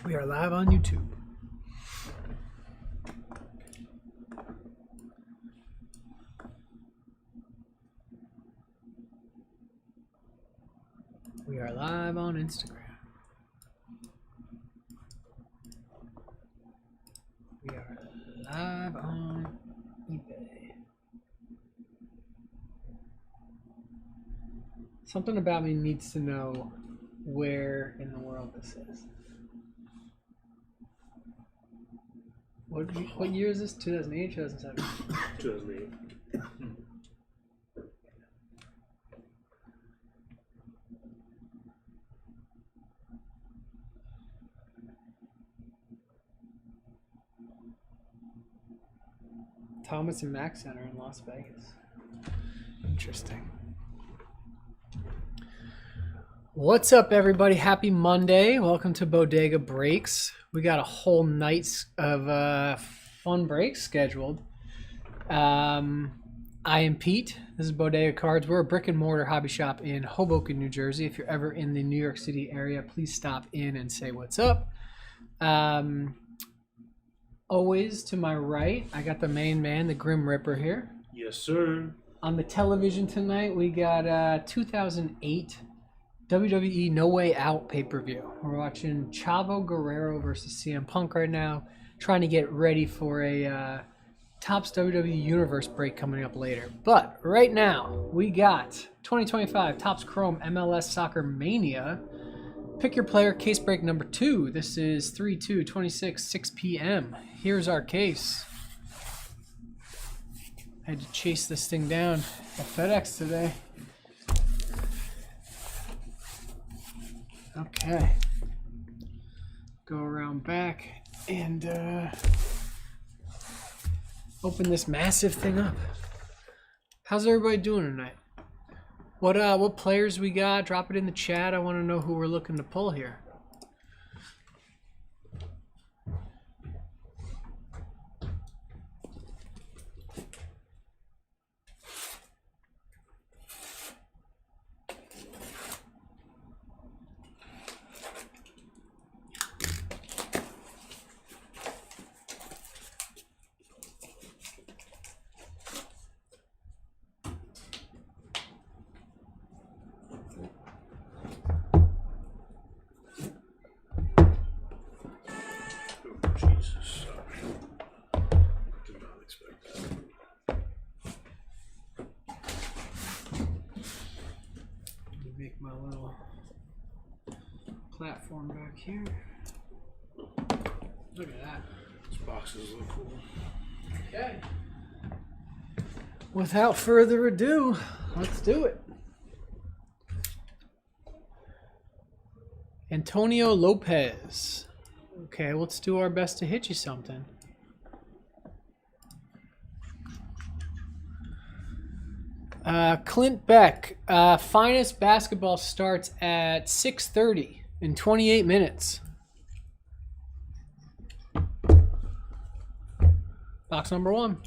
We are live on YouTube. We are live on Instagram. We are live on eBay. Something about me needs to know where in the world this is. What year is this? 2008, 2007? 2008. Thomas and Mack Center in Las Vegas. Interesting. What's up, everybody? Happy Monday. Welcome to Bodega Breaks. We got a whole night of fun breaks scheduled. I am Pete. This is Bodega Cards. We're a brick and mortar hobby shop in Hoboken, New Jersey. If you're ever in the New York City area, please stop in and say what's up. Always to my right, I got the main man, the Grim Ripper here. Yes, sir. On the television tonight, we got 2008 WWE No Way Out pay-per-view. We're watching Chavo Guerrero versus CM Punk right now, trying to get ready for a Topps WWE Universe break coming up later. But right now, we got 2025 Topps Chrome MLS Soccer Mania. Pick your player, case break number 2. This is 3/2/26, 6 p.m. Here's our case. I had to chase this thing down at FedEx today. Okay. Go around back and open this massive thing up. How's everybody doing tonight? What players we got? Drop it in the chat. I want to know who we're looking to pull here. Jesus, sorry. Did not expect that. Let me make my little platform back here. Look at that. These boxes look cool. Okay. Without further ado, let's do it. Antonio Lopez. Okay, let's do our best to hit you something. Clint Beck. Finest basketball starts at 6:30 in 28 minutes. Box number 1.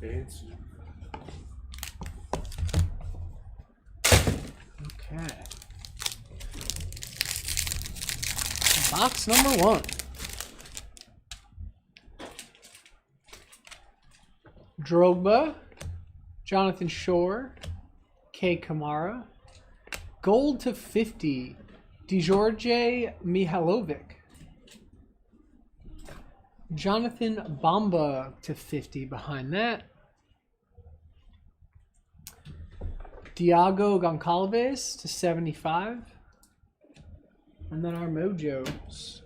Fancy. Okay. Box number 1. Drogba, Jonathan Shore, K. Kamara, gold to 50, DeGeorge Mihalovic, Jonathan Bamba to 50 behind that, Diago Goncalves to 75, and then our mojos,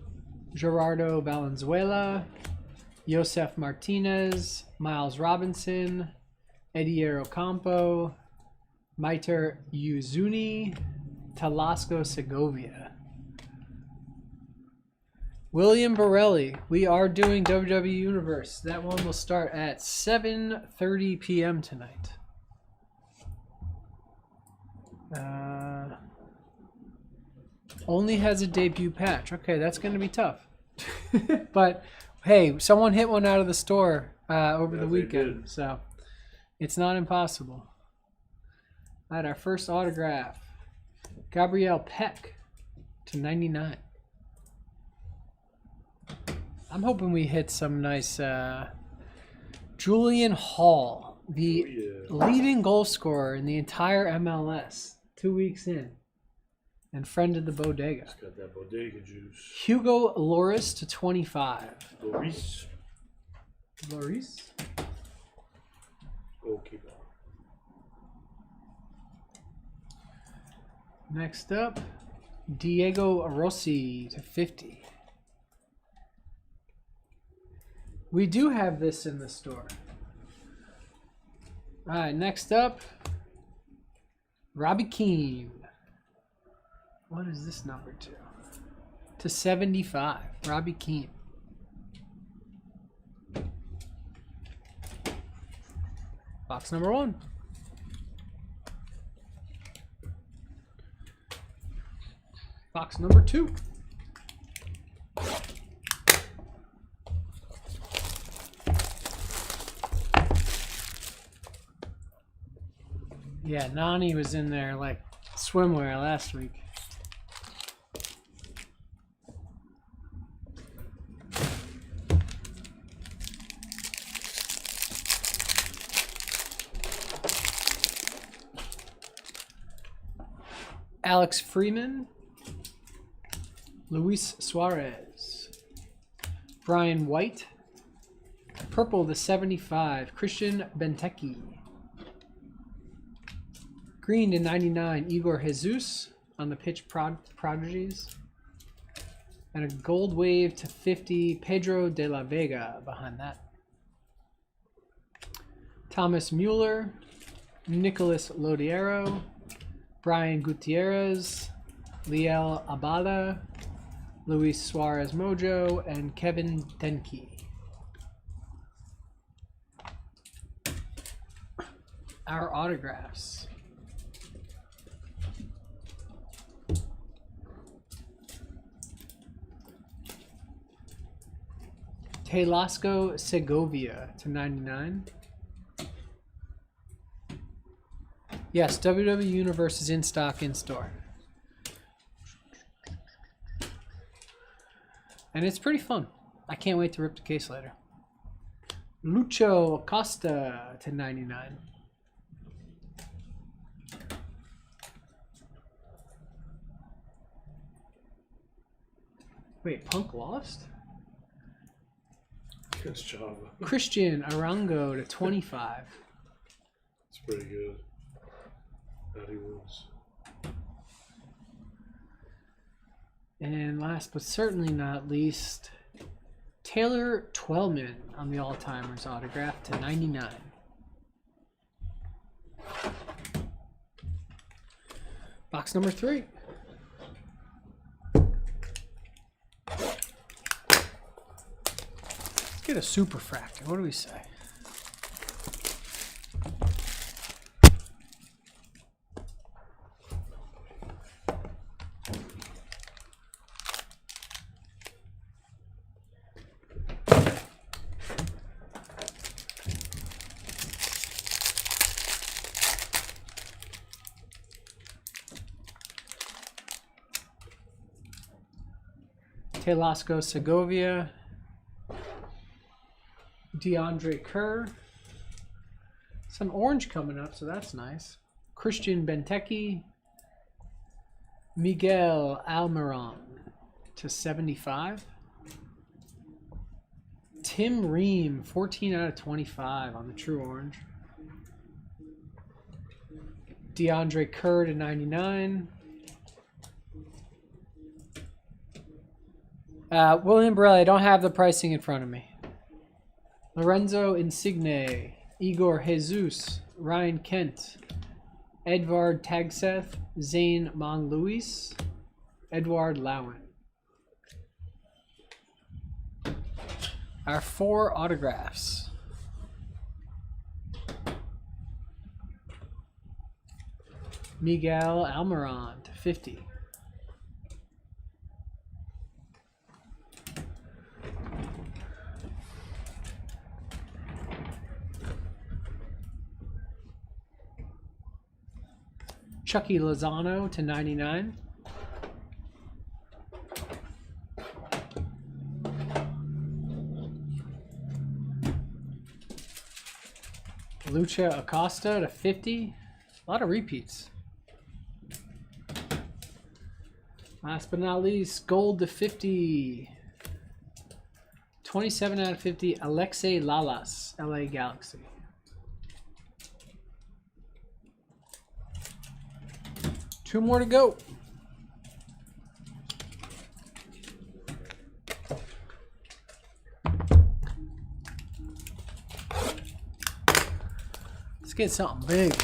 Gerardo Valenzuela, Josef Martinez, Miles Robinson, Edier Ocampo, Maiter Uzuni, Talasco Segovia. William Borelli. We are doing WWE Universe. That one will start at 7:30 p.m. tonight. Only has a debut patch. Okay, that's going to be tough. But hey, someone hit one out of the store over the weekend, so it's not impossible. All right, our first autograph. Gabrielle Peck to 99. I'm hoping we hit some nice Julian Hall, the leading goal scorer in the entire MLS 2 weeks in, and friend of the bodega. It's got that bodega juice. Hugo Lloris to 25. Lloris. Goalkeeper. Next up, Diego Rossi to 50. We do have this in the store. All right, next up, Robbie Keane. What is this number to? To 75, Robbie Keane. Box number 1. Box number 2. Yeah, Nani was in there like swimwear last week. Alex Freeman, Luis Suarez, Brian White, purple to 75, Christian Benteke, green to 99, Igor Jesus on the pitch prodigies, and a gold wave to 50, Pedro de la Vega behind that. Thomas Mueller, Nicolas Lodiero, Brian Gutierrez, Liel Abada, Luis Suarez Mojo, and Kevin Denke. Our autographs. Telasco Segovia to 99. Yes, WWE Universe is in stock in store. And it's pretty fun. I can't wait to rip the case later. Lucho Acosta to 99. Wait, Punk lost? Against Java. Christian Arango to 25. It's pretty good. That he was. And last but certainly not least, Taylor Twellman on the All-Timers autograph to 99. Box number 3. Let's get a superfractor. What do we say? Telasco Segovia, DeAndre Kerr, some orange coming up, so that's nice. Christian Benteke, Miguel Almiron to 75. Tim Ream, 14 out of 25 on the true orange. DeAndre Kerr to 99. William Borelli, I don't have the pricing in front of me. Lorenzo Insigne, Igor Jesus, Ryan Kent, Edvard Tagseth, Zane Monluis, Edward Lowen. Our 4 autographs. Miguel Almiron to 50. Chucky Lozano to 99. Lucha Acosta to 50. A lot of repeats. Last but not least, gold to 50. 27 out of 50, Alexei Lalas, LA Galaxy. Two more to go. Let's get something big.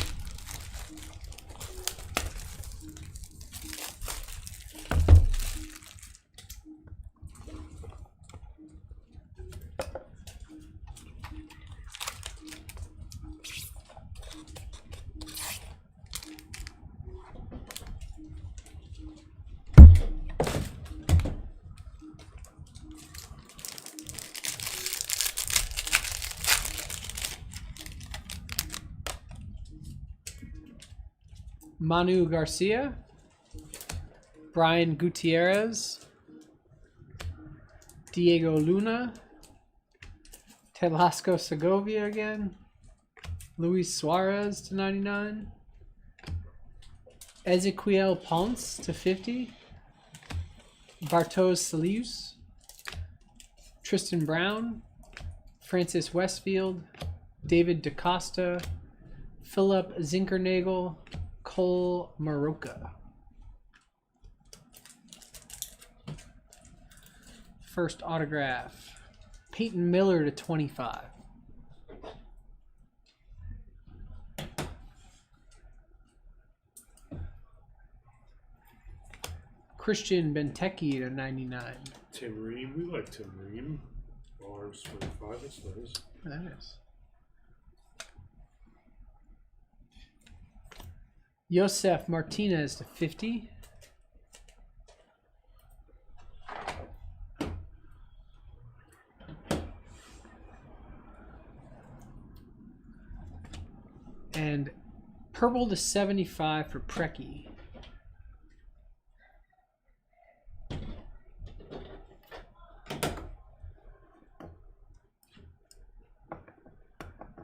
Manu Garcia, Brian Gutierrez, Diego Luna, Telasco Segovia again, Luis Suarez to 99, Ezequiel Ponce to 50, Bartosz Salius, Tristan Brown, Francis Westfield, David DaCosta, Philip Zinkernagel, Cole Maroka. First autograph, Peyton Miller to 25. Christian Benteke to 99. Tim Ream. We like Tim Ream. Arms 25. That's nice. That is. Josef Martinez to 50. And purple to 75 for Preki.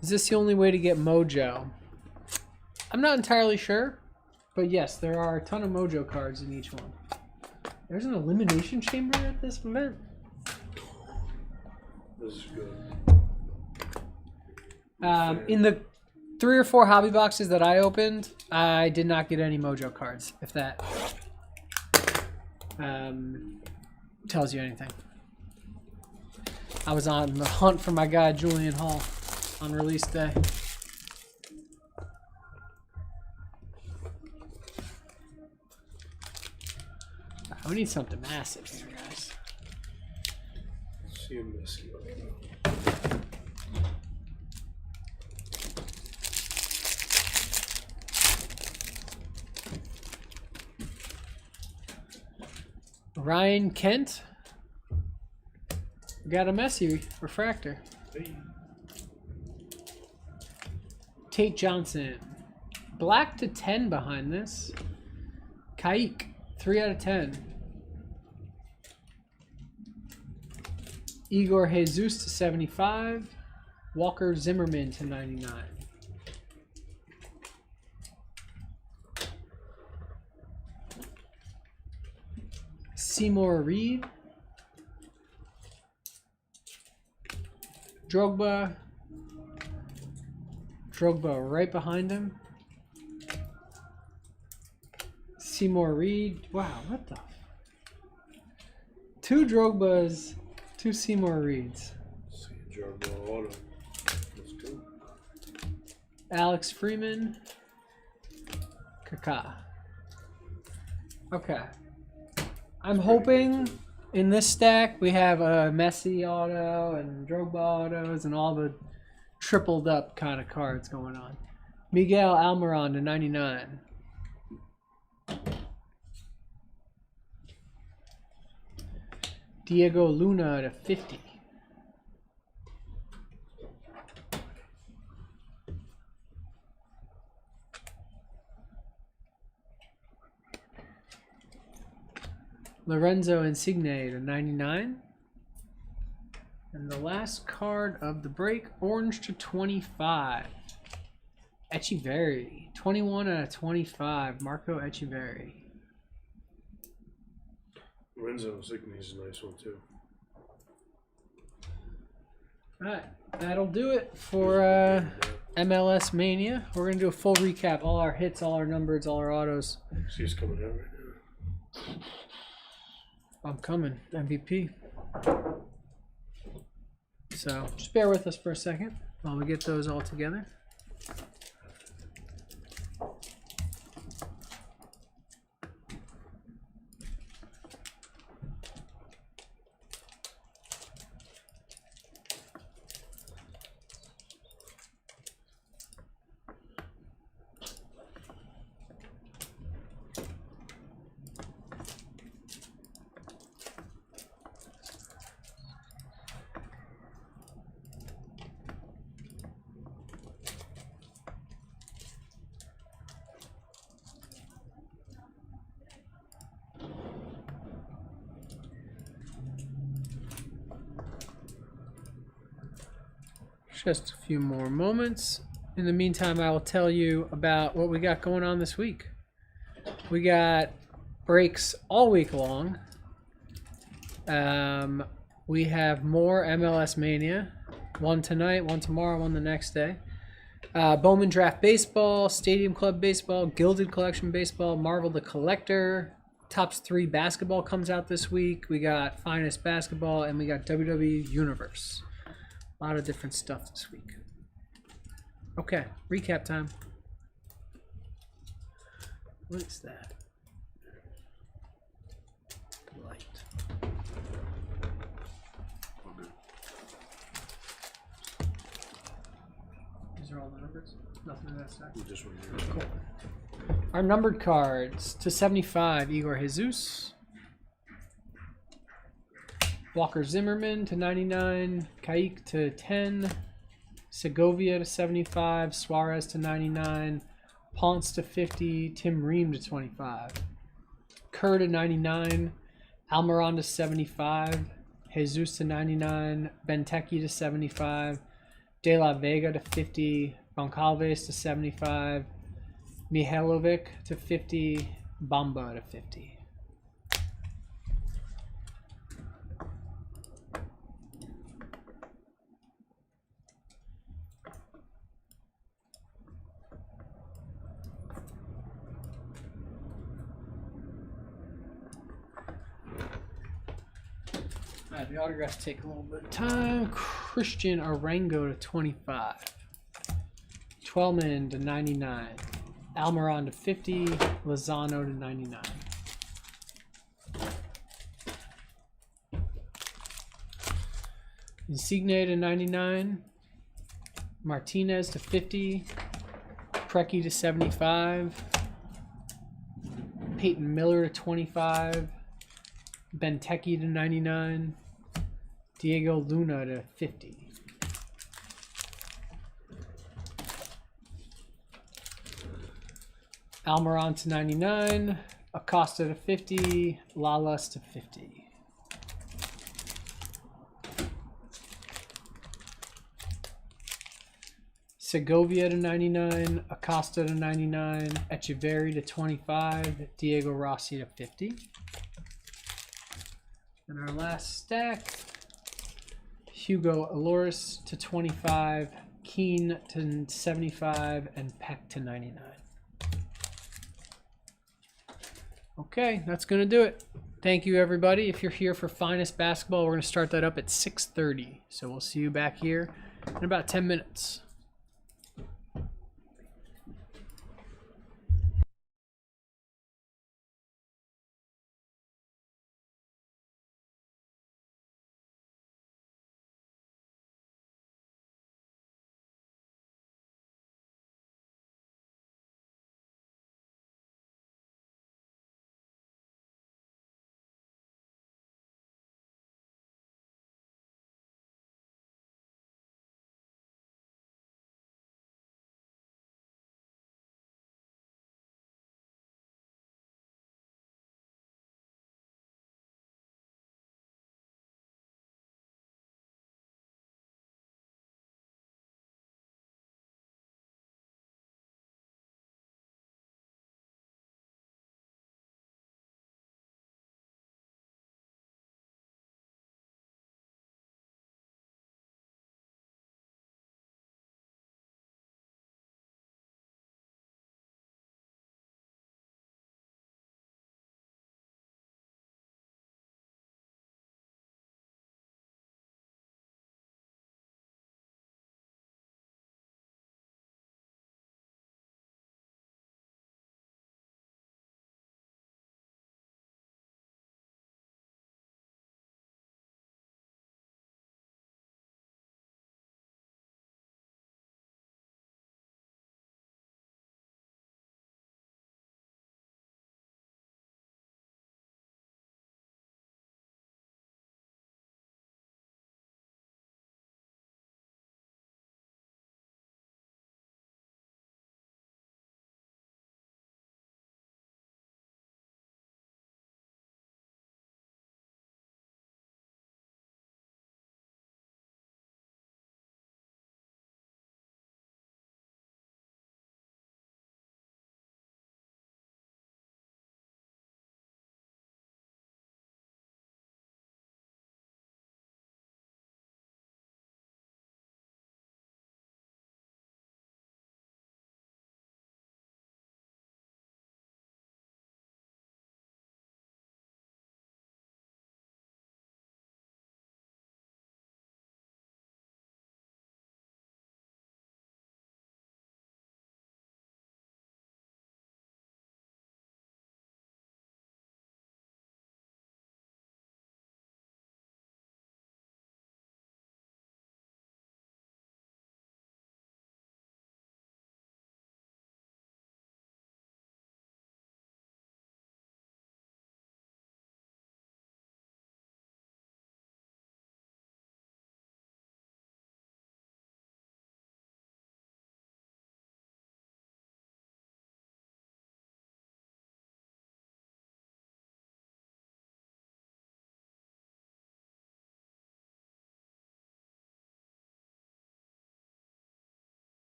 Is this the only way to get Mojo? I'm not entirely sure, but yes, there are a ton of Mojo cards in each one. There's an elimination chamber at this event. This is good. In the 3 or 4 hobby boxes that I opened, I did not get any Mojo cards, if that tells you anything. I was on the hunt for my guy Julian Hall on release day. We need something massive here, guys. See him missing. Ryan Kent. We got a Messi refractor. Hey. Tate Johnson. Black to 10 behind this. Kaik. 3 out of 10. Igor Jesus to 75. Walker Zimmerman to 99. Seymour Reed. Drogba. Drogba right behind him. Seymour Reed. Wow, what the? 2 Drogbas, 2 Seymour Reeds. See Drogba auto. That's good. Alex Freeman. Kaká. Okay. I'm hoping in this stack we have a Messi auto and Drogba autos and all the tripled up kind of cards going on. Miguel Almiron to 99. Diego Luna to 50. Lorenzo Insigne to 99. And the last card of the break, orange to 25. Echeverri, 21 out of 25. Marco Echeverri. Lorenzo Insigne is a nice one too. All right, that'll do it for MLS Mania. We're gonna do a full recap, all our hits, all our numbers, all our autos. She's coming out right now. I'm coming, MVP. So just bear with us for a second while we get those all together. Just a few more moments. In the meantime, I will tell you about what we got going on this week. We got breaks all week long. We have more MLS Mania. One tonight, one tomorrow, one the next day. Bowman Draft Baseball, Stadium Club Baseball, Gilded Collection Baseball, Marvel the Collector. Tops 3 basketball comes out this week. We got Finest Basketball, and we got WWE Universe. A lot of different stuff this week. Okay, recap time. What is that? Light. These are all the numbers? Nothing in that side? Just one here. Cool. Our numbered cards to 75, Igor Jesus. Walker Zimmerman to 99, Kaique to 10, Segovia to 75, Suarez to 99, Ponce to 50, Tim Ream to 25, Kerr to 99, Almiron to 75, Jesus to 99, Benteke to 75, De La Vega to 50, Goncalves to 75, Mihailovic to 50, Bamba to 50. The autographs take a little bit of time. Christian Arango to 25. Twellman to 99. Almiron to 50. Lozano to 99. Insigne to 99. Martinez to 50. Preki to 75. Peyton Miller to 25. Benteke to 99. Diego Luna to 50. Almiron to 99. Acosta to 50. Lalas to 50. Segovia to 99. Acosta to 99. Echeverri to 25. Diego Rossi to 50. And our last stack, Hugo Aloris to 25, Keane to 75, and Peck to 99. Okay, that's going to do it. Thank you, everybody. If you're here for Finest Basketball, we're going to start that up at 6:30. So we'll see you back here in about 10 minutes.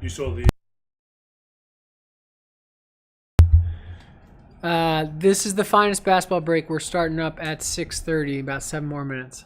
You saw the. This is the finest basketball break. We're starting up at 6:30. About 7 more minutes.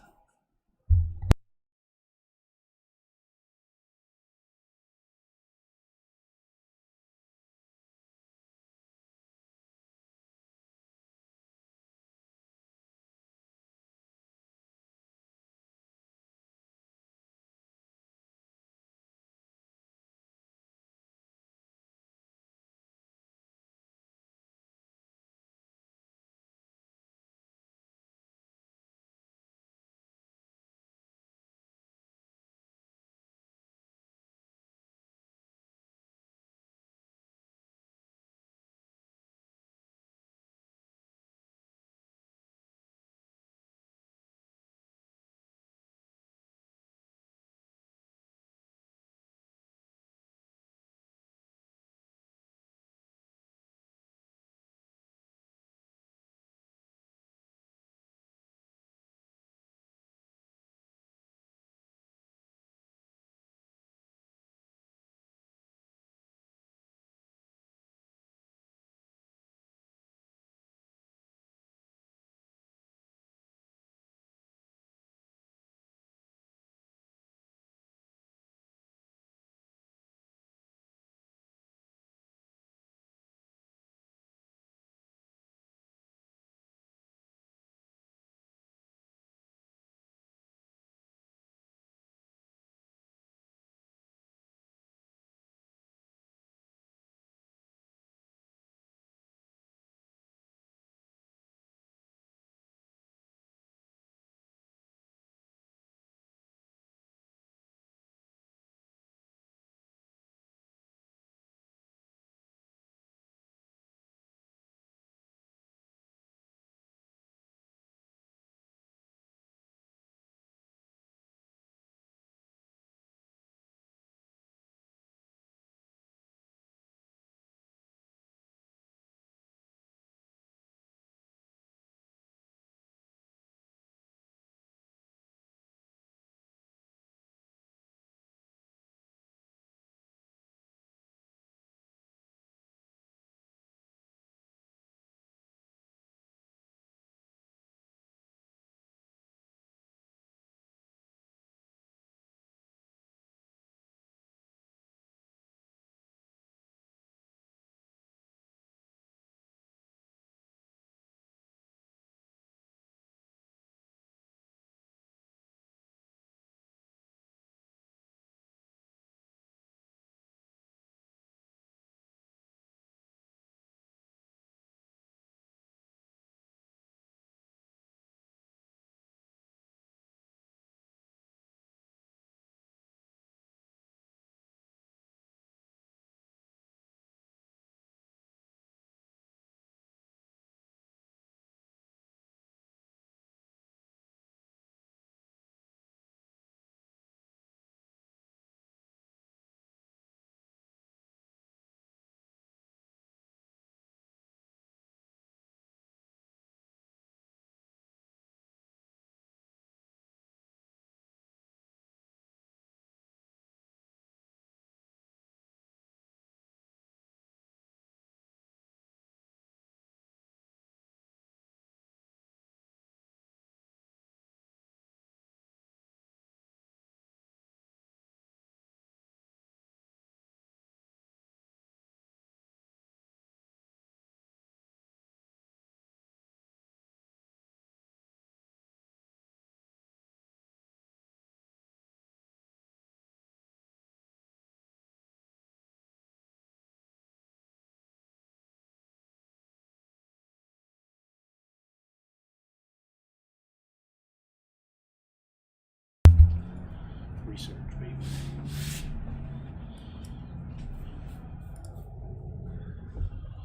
Research, baby.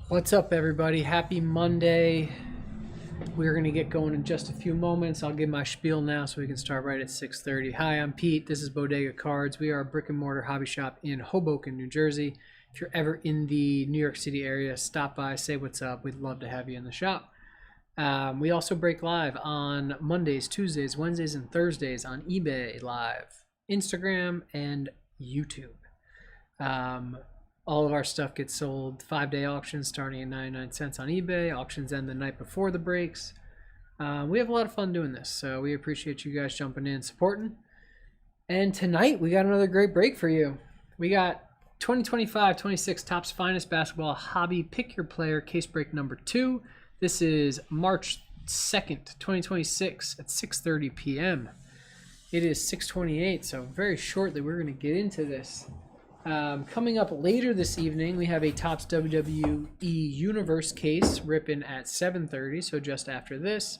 What's up, everybody? Happy Monday. We're going to get going in just a few moments. I'll give my spiel now so we can start right at 6:30. Hi, I'm Pete. This is Bodega Cards. We are a brick and mortar hobby shop in Hoboken, New Jersey. If you're ever in the New York City area, stop by, say what's up. We'd love to have you in the shop. We also break live on Mondays, Tuesdays, Wednesdays, and Thursdays on eBay Live, Instagram, and YouTube. All of our stuff gets sold 5-day auctions starting at 99 cents on eBay. Auctions end the night before the breaks. We have a lot of fun doing this, so we appreciate you guys jumping in and supporting. And tonight we got another great break for you. We got 2025-26 Topps Finest Basketball Hobby Pick Your Player case break number 2. This is March 2nd, 2026 at 6:30 p.m. It is 6:28, so very shortly we're going to get into this. Coming up later this evening, we have a Topps WWE Universe case ripping at 7:30, so just after this.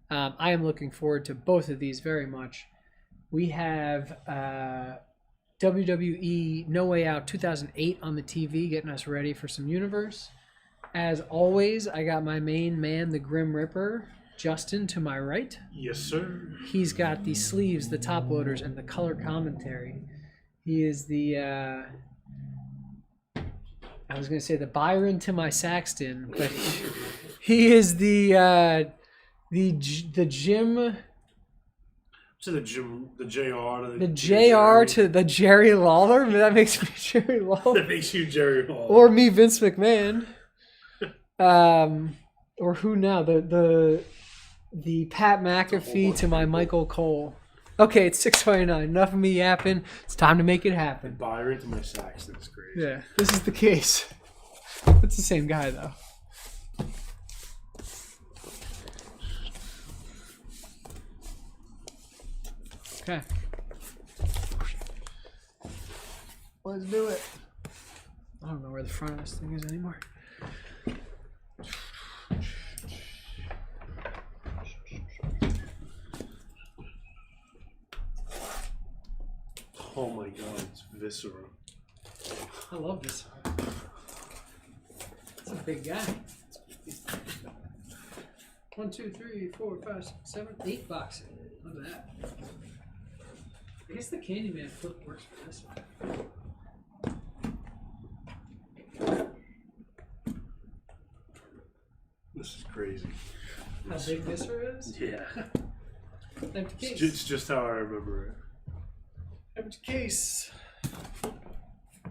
I am looking forward to both of these very much. We have WWE No Way Out 2008 on the TV, getting us ready for some Universe. As always, I got my main man, the Grim Reaper, Justin, to my right. Yes, sir. He's got the sleeves, the top loaders, and the color commentary. He is the, I was going to say the Byron to my Saxton, but he is the Jim... To the JR. The JR to the Jerry Lawler? That makes me Jerry Lawler. That makes you Jerry Lawler. Or me, Vince McMahon. Or who now? The Pat McAfee to my Michael Cole. Okay, it's 6:29. Enough of me yapping. It's time to make it happen. Byron to my Saxton is crazy. Yeah, this is the case. It's the same guy, though. Okay. Let's do it. I don't know where the front of this thing is anymore. Oh my god, it's viscera. I love this. It's a big guy. 1, 2, 3, 4, 5, 6, 7, 8 boxes. Look at that. I guess the Candyman flip works for this one. This is crazy. How big this is? Yeah. Empty case. It's just how I remember it. Empty case.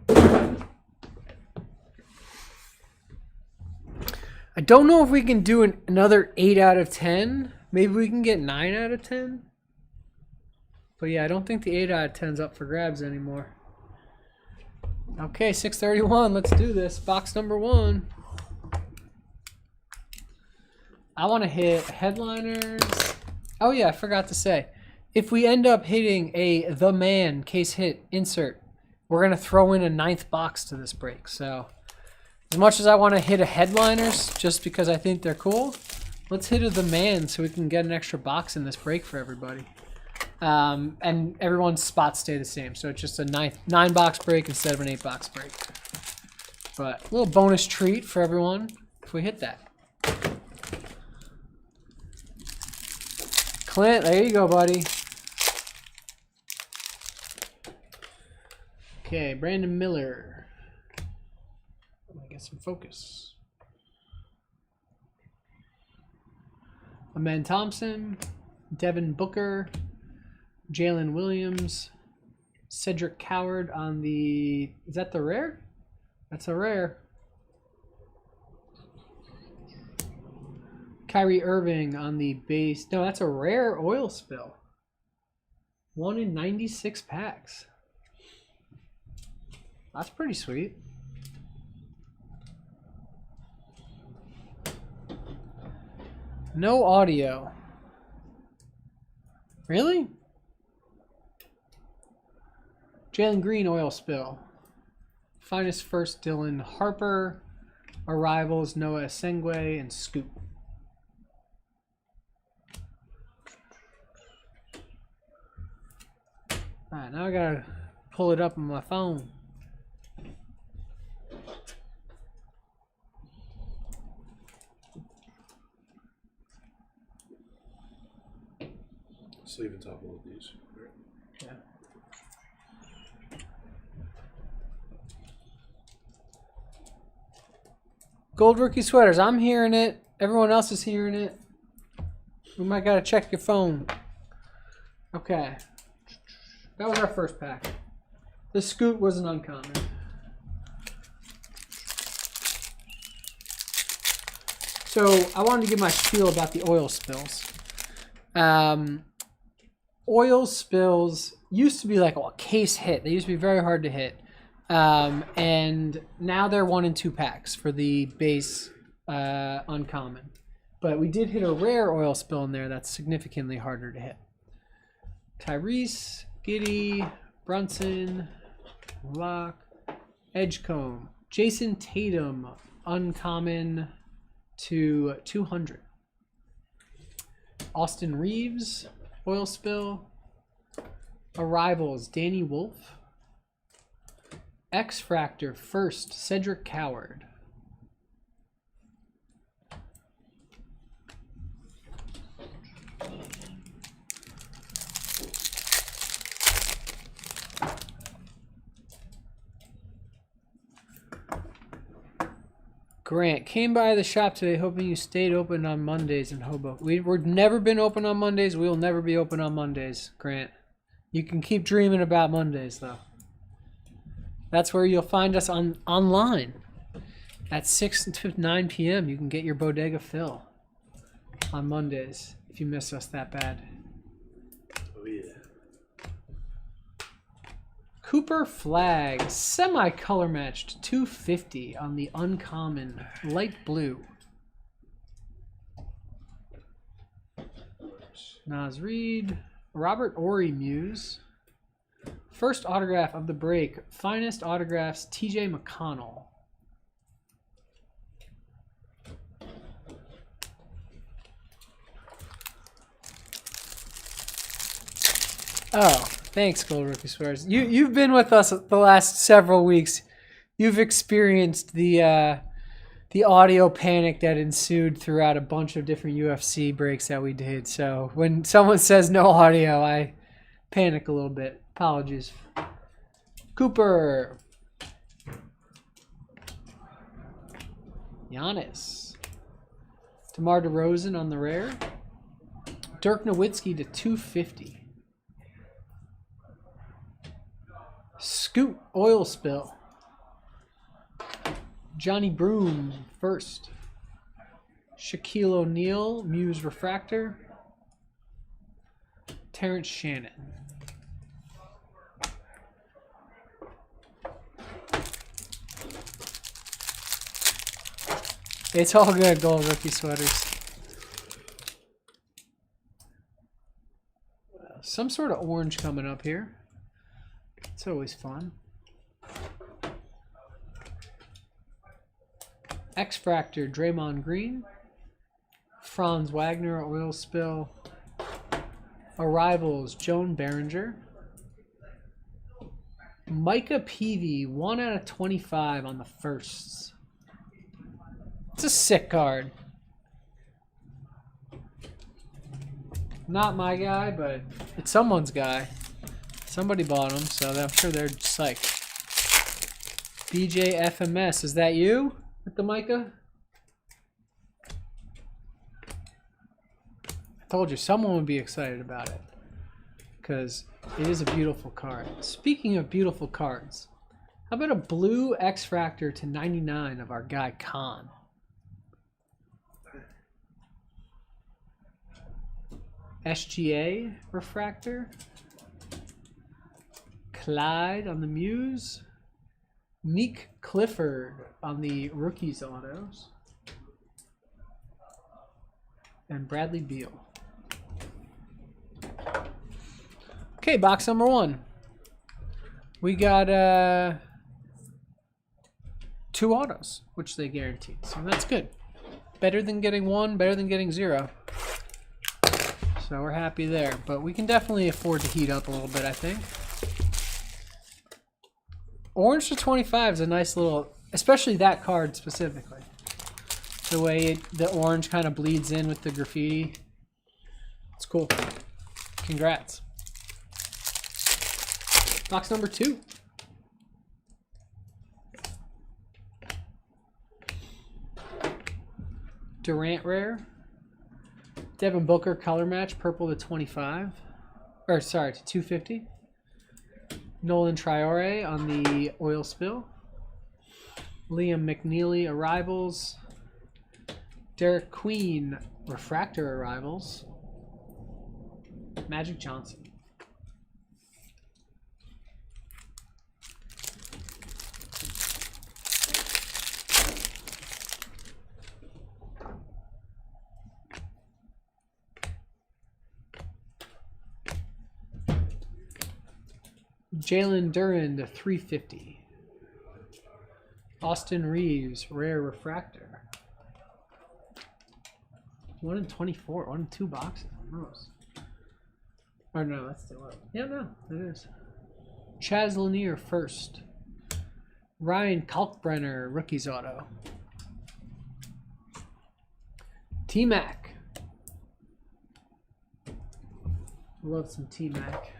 I don't know if we can do another 8 out of 10. Maybe we can get 9 out of 10. But yeah, I don't think the 8 out of 10's up for grabs anymore. Okay, 6:31. Let's do this. Box number 1. I want to hit headliners. Oh yeah, I forgot to say. If we end up hitting a The Man case hit insert, we're going to throw in a 9th box to this break. So as much as I want to hit a headliners just because I think they're cool, let's hit a The Man so we can get an extra box in this break for everybody. And everyone's spots stay the same. So it's just a 9-box break instead of an 8-box break. But a little bonus treat for everyone if we hit that. Clint, there you go, buddy. Okay, Brandon Miller. Let me get some focus. Amen Thompson, Devin Booker, Jalen Williams, Cedric Coward on the... Is that the rare? That's a rare. Kyrie Irving on the base. No, that's a rare oil spill. 1 in 96 packs. That's pretty sweet. No audio. Really? Jalen Green oil spill. Finest first Dylan Harper. Arrivals Noah Esengwe and Scoop. Alright, now I gotta pull it up on my phone. Sleeve and top load these. Yeah. Gold rookie sweaters. I'm hearing it. Everyone else is hearing it. We might gotta check your phone. Okay. That was our first pack. The Scoot was an uncommon. So I wanted to give my spiel about the oil spills. Oil spills used to be like a case hit. They used to be very hard to hit. And now they're 1 and 2 packs for the base uncommon. But we did hit a rare oil spill in there that's significantly harder to hit. Tyrese, Giddey, Brunson, Locke, Edgecombe, Jason Tatum, uncommon to 200. Austin Reeves, oil spill. Arrivals, Danny Wolf. X-Fractor, first, Cedric Coward. Grant, came by the shop today hoping you stayed open on Mondays in Hoboken. We've never been open on Mondays. We will never be open on Mondays, Grant. You can keep dreaming about Mondays, though. That's where you'll find us online. At 6 to 9 p.m., you can get your bodega fill on Mondays if you miss us that bad. Oh, yeah. Cooper Flag, semi-color matched 250 on the uncommon light blue. Nas Reed, Robert Ory Muse. First autograph of the break, finest autographs, TJ McConnell. Oh, thanks, Gold Rookie Swears. You've been with us the last several weeks. You've experienced the audio panic that ensued throughout a bunch of different UFC breaks that we did. So when someone says no audio, I panic a little bit. Apologies. Cooper. Giannis. DeMar DeRozan on the rare. Dirk Nowitzki to 250. Scoot oil spill. Johnny Broom first. Shaquille O'Neal, Muse Refractor. Terrence Shannon. It's all good, Gold Rookie Sweaters. Some sort of orange coming up here. It's always fun. X-Fractor, Draymond Green. Franz Wagner, oil spill. Arrivals, Joan Behringer. Micah Peavy, 1 out of 25 on the firsts. It's a sick card. Not my guy, but it's someone's guy. Somebody bought them, so I'm sure they're psyched. BJ FMS, is that you with the Micah? I told you someone would be excited about it because it is a beautiful card. Speaking of beautiful cards, how about a blue X-Fractor to 99 of our guy Khan? SGA Refractor. Clyde on the Muse. Meek Clifford on the Rookies Autos. And Bradley Beal. Okay, box number 1. We got 2 autos, which they guaranteed. So that's good. Better than getting 1, better than getting 0. So we're happy there. But we can definitely afford to heat up a little bit, I think. Orange to 25 is a nice little, especially that card specifically. The way the orange kind of bleeds in with the graffiti. It's cool. Congrats. Box number 2. Durant rare. Devin Booker color match, purple to 25. Or sorry, to 250. Nolan Traore on the oil spill. Liam McNeely arrivals. Derek Queen, refractor arrivals. Magic Johnson. Jalen Duran to 350. Austin Reeves, rare refractor. 1 in 24, 1 in 2 boxes. Gross. Or no, that's still up. Yeah, no, it is. Chaz Lanier first. Ryan Kalkbrenner, rookies auto. T-Mac. Love some T-Mac.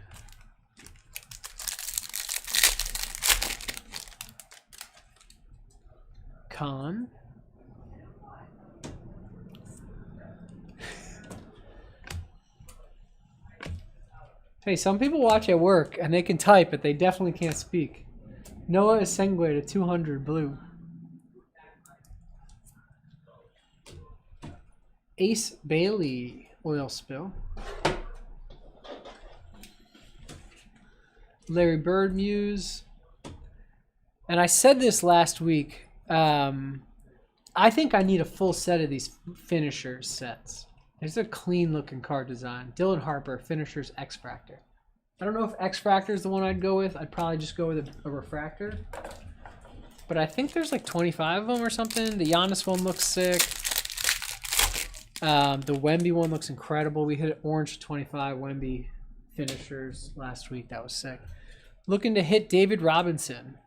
Con. Hey, some people watch at work and they can type, but they definitely can't speak. Noah Esengwe to 200 blue. Ace Bailey oil spill. Larry Bird Muse. And I said this last week. I think I need a full set of these finishers sets. There's a clean looking card design. Dylan Harper, finishers X-Fractor. I don't know if X-Fractor is the one I'd go with. I'd probably just go with a refractor. But I think there's like 25 of them or something. The Giannis one looks sick. The Wemby one looks incredible. We hit orange 25 Wemby finishers last week. That was sick. Looking to hit David Robinson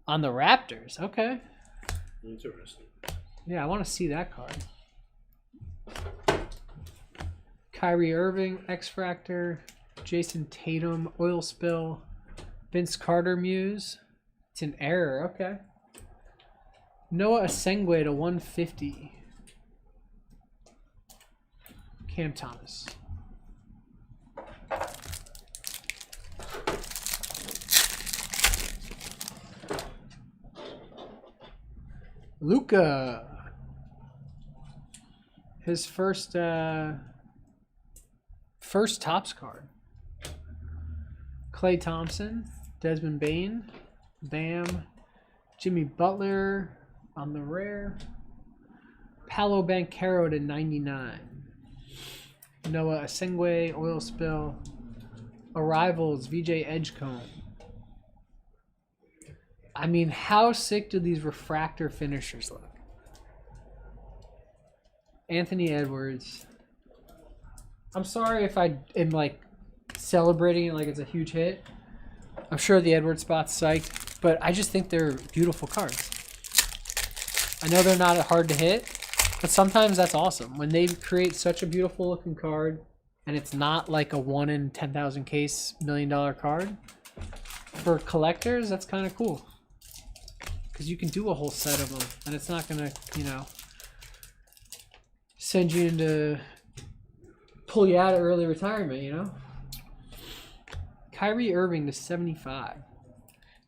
on the Raptors. Okay. Interesting. Yeah, I want to see that card. Kyrie Irving, X-Fractor. Jason Tatum, oil spill. Vince Carter Muse. It's an error. Okay. Noah Esengwe to 150. Cam Thomas. Luka. His first Topps card. Klay Thompson, Desmond Bane, Bam, Jimmy Butler on the rare. Paolo Banchero to 99. Noah Esengwe, oil spill. Arrivals, VJ Edgecombe. I mean, how sick do these refractor finishers look? Anthony Edwards. I'm sorry if I am like celebrating it like it's a huge hit. I'm sure the Edwards spot's psyched, but I just think they're beautiful cards. I know they're not hard to hit, but sometimes that's awesome. When they create such a beautiful looking card and it's not like a 1 in 10,000 case $1 million card, for collectors, that's kind of cool. Because you can do a whole set of them and it's not going to, you know, send you into, pull you out of early retirement, you know? Kyrie Irving to 75.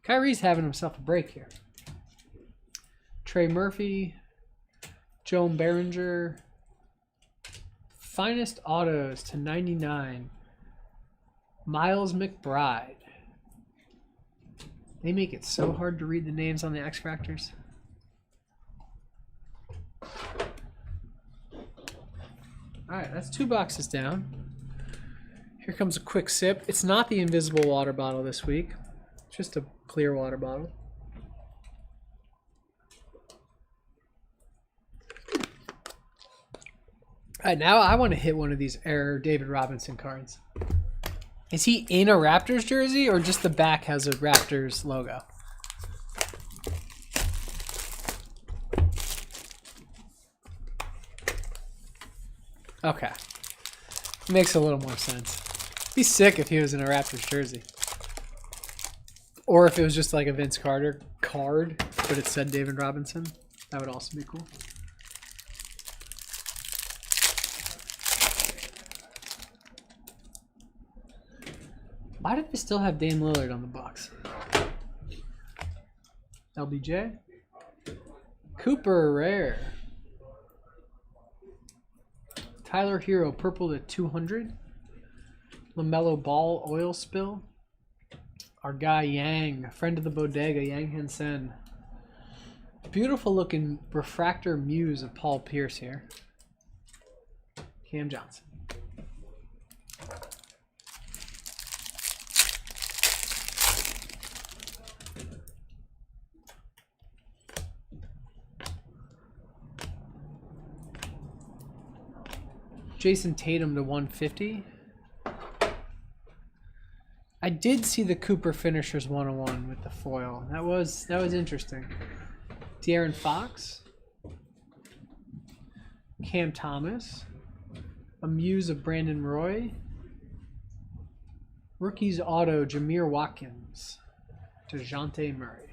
Kyrie's having himself a break here. Trey Murphy, Joan Behringer, Finest Autos to 99. Miles McBride. They make it so hard to read the names on the X-Fractors. Alright, that's 2 boxes down. Here comes a quick sip. It's not the invisible water bottle this week. It's just a clear water bottle. Alright, now I want to hit one of these Error David Robinson cards. Is he in a Raptors jersey or just the back has a Raptors logo? Okay. Makes a little more sense. Be sick if he was in a Raptors jersey. Or if it was just like a Vince Carter card, but it said David Robinson. That would also be cool. Why did they still have Dame Lillard on the box? LBJ. Cooper rare. Tyler Hero, purple to 200. LaMelo Ball, oil spill. Our guy Yang, friend of the bodega, Yang Hansen. Beautiful looking refractor muse of Paul Pierce here. Cam Johnson. Jason Tatum to 150. I did see the Cooper Finishers 101 with the foil. That was interesting. De'Aaron Fox. Cam Thomas. A muse of Brandon Roy. Rookies auto, Jameer Watkins. DeJounte Murray.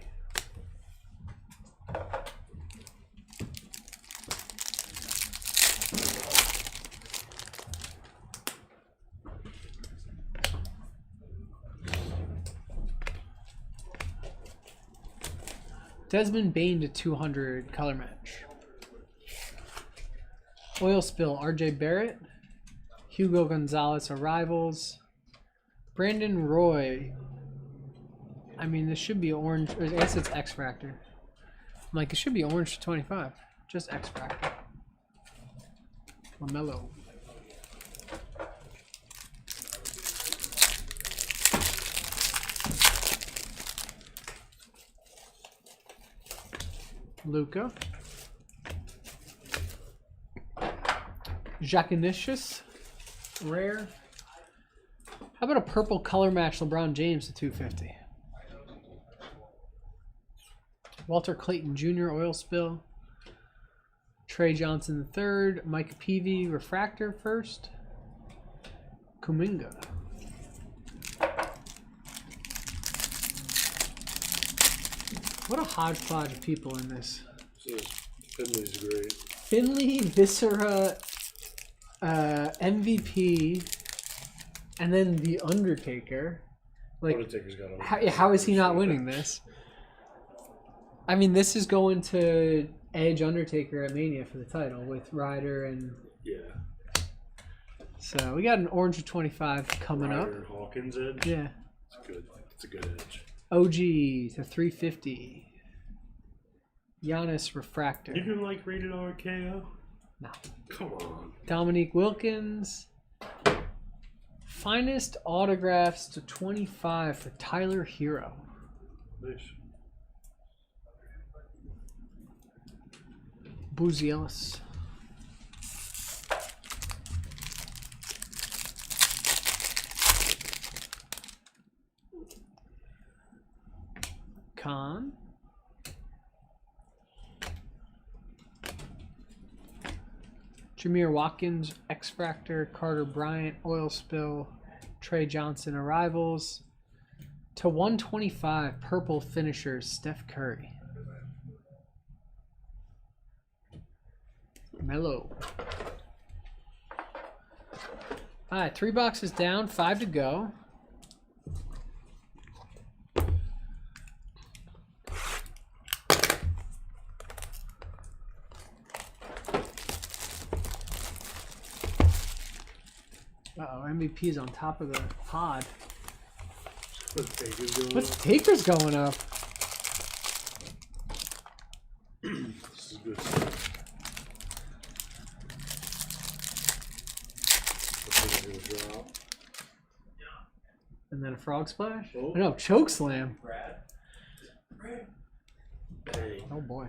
Desmond Bain to 200, color match. Oil spill, RJ Barrett. Hugo Gonzalez, arrivals. Brandon Roy. I mean, this should be orange. I guess it's X Factor. I'm like, it should be orange to 25. Just X Factor. LaMelo. Luca. Jacquinicius. Rare. How about a purple color match LeBron James to 250? Walter Clayton Jr. oil spill. Trey Johnson III. Mike Peavy refractor first. Kuminga. What a hodgepodge of people in this. Finley's great. Finley, Viscera, MVP, and then The Undertaker. Like, Undertaker's got how is he not winning this? I mean, this is going to edge Undertaker at Mania for the title with Ryder and... Yeah. So, we got an orange of 25 coming Ryder up. and Hawkins edge? Yeah. It's good. It's a good edge. OG to 350. Giannis refractor. You can like rated RKO? No. Come on. Dominique Wilkins. Finest autographs to 25 for Tyler Hero. Nice. Boozy-Ellis. Khan. Jameer Watkins, X-Fractor, Carter Bryant, oil spill, Trey Johnson, arrivals. To 125, purple finishers, Steph Curry. Melo. All right, 3 boxes down, 5 to go. Uh-oh, MVP's on top of the pod. What's Taker's going up? This is good stuff. Drop. And then a frog splash? Oh. No, choke slam. Dang. Oh boy.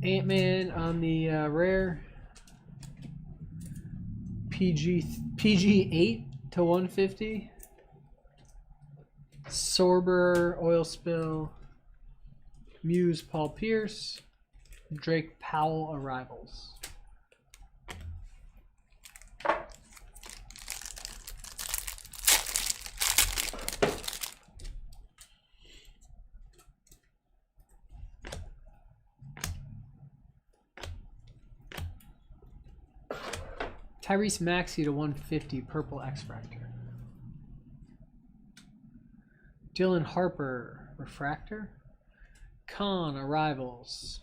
Ant-Man on the rare. PG 8 to 150. Sorber, oil spill. Muse, Paul Pierce. Drake Powell, arrivals. Tyrese Maxey to 150, purple X-Fractor. Dylan Harper, refractor. Khan, arrivals.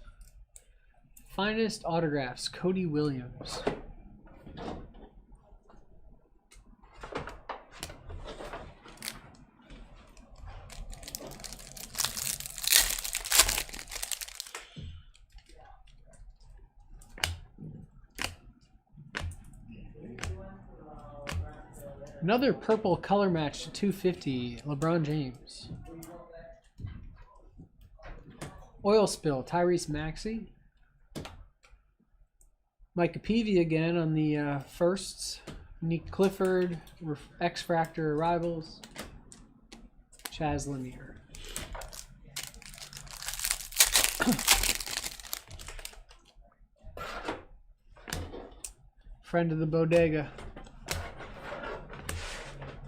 Finest autographs, Cody Williams. Another purple color match to 250, LeBron James. Oil spill, Tyrese Maxey. Micah Peavy again on the firsts. Nick Clifford, X-Fractor Arrivals. Chaz Lanier. Friend of the bodega.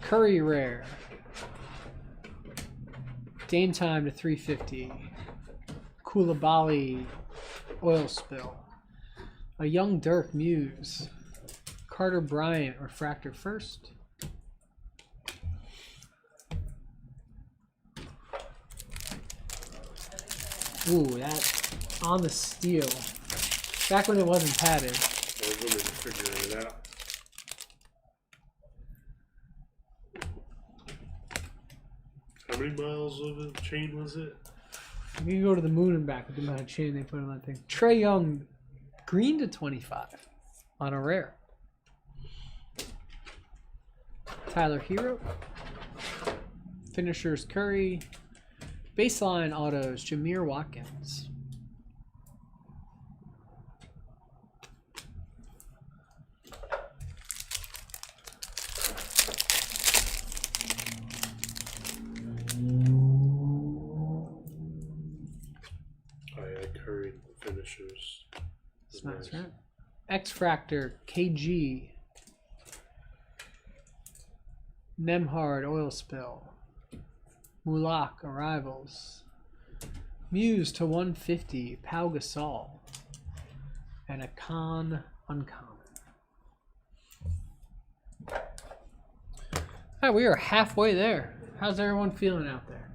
Curry Rare. Game time to 350. Koulibaly Oil Spill. A Young Dirk Muse. Carter Bryant Refractor first. Ooh, that on the steel. Back when it wasn't padded. I was really figuring it out. How many miles of a chain was it? You can go to the moon and back with the amount of chain they put on that thing. Trae Young, green to 25 on a rare. Tyler Hero. Finishers Curry. Baseline autos, Jameer Watkins. Curry finishers. That's nice. Right. X-Fractor, KG. Nemhard Oil Spill. Mulak Arrivals. Muse to 150, Pau Gasol. And a Con Uncommon. Alright, we are halfway there. How's everyone feeling out there?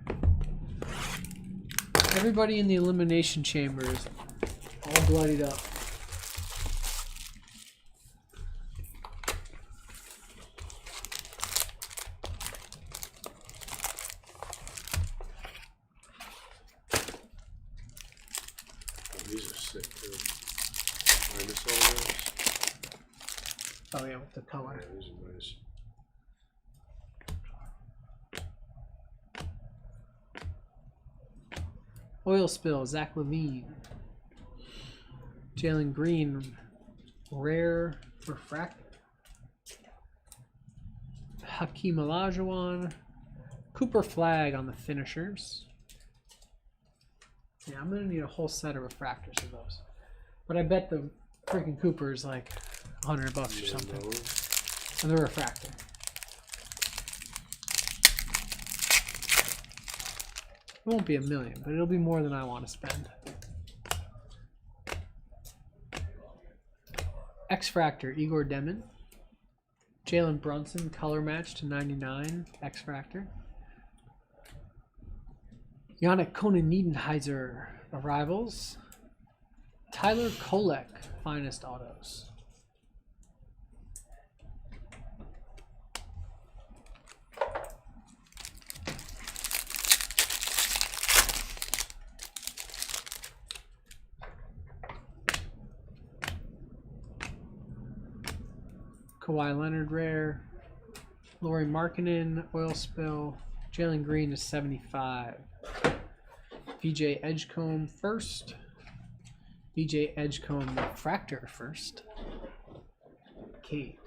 Everybody in the elimination chamber is all bloodied up. Oh, these are sick too. Minus all those. Oh yeah, with the color. Yeah, these are nice. Oil Spill, Zach LaVine. Jalen Green, Rare Refractor. Hakeem Olajuwon. Cooper Flag on the finishers. Yeah, I'm going to need a whole set of refractors of those. But I bet the freaking Cooper is like $100 or something. And the refractor. It won't be a million, but it'll be more than I want to spend. X-Fractor, Igor Demon. Jalen Brunson, color match to 99, X-Fractor. Yannick Konen-Niedenheiser, Arrivals. Tyler Kolek, Finest Autos. Kawhi Leonard Rare. Lauri Markkanen Oil Spill. Jalen Green to 75. VJ Edgecombe first. VJ Edgecombe Refractor first. Cade.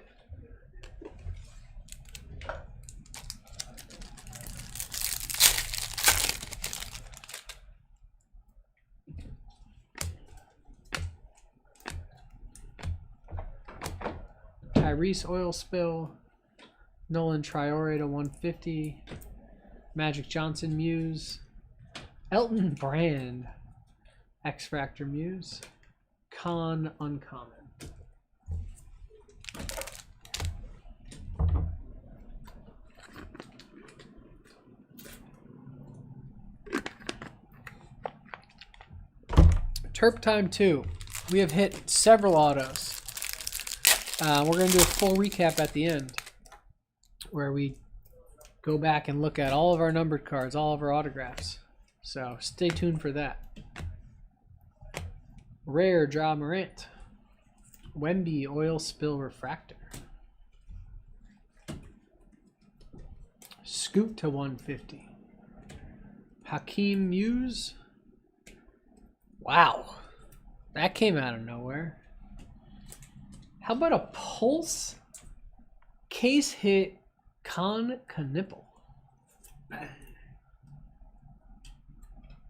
Tyrese Oil Spill. Nolan Traore to 150. Magic Johnson Muse. Elton Brand X-Fractor Muse. Con Uncommon. Terp Time 2. We have hit several autos. We're going to do a full recap at the end where we go back and look at all of our numbered cards, all of our autographs. So stay tuned for that. Rare Ja Morant. Wemby Oil Spill Refractor. Scoot to 150. Hakeem Muse. Wow. That came out of nowhere. How about a Pulse case hit Knipple?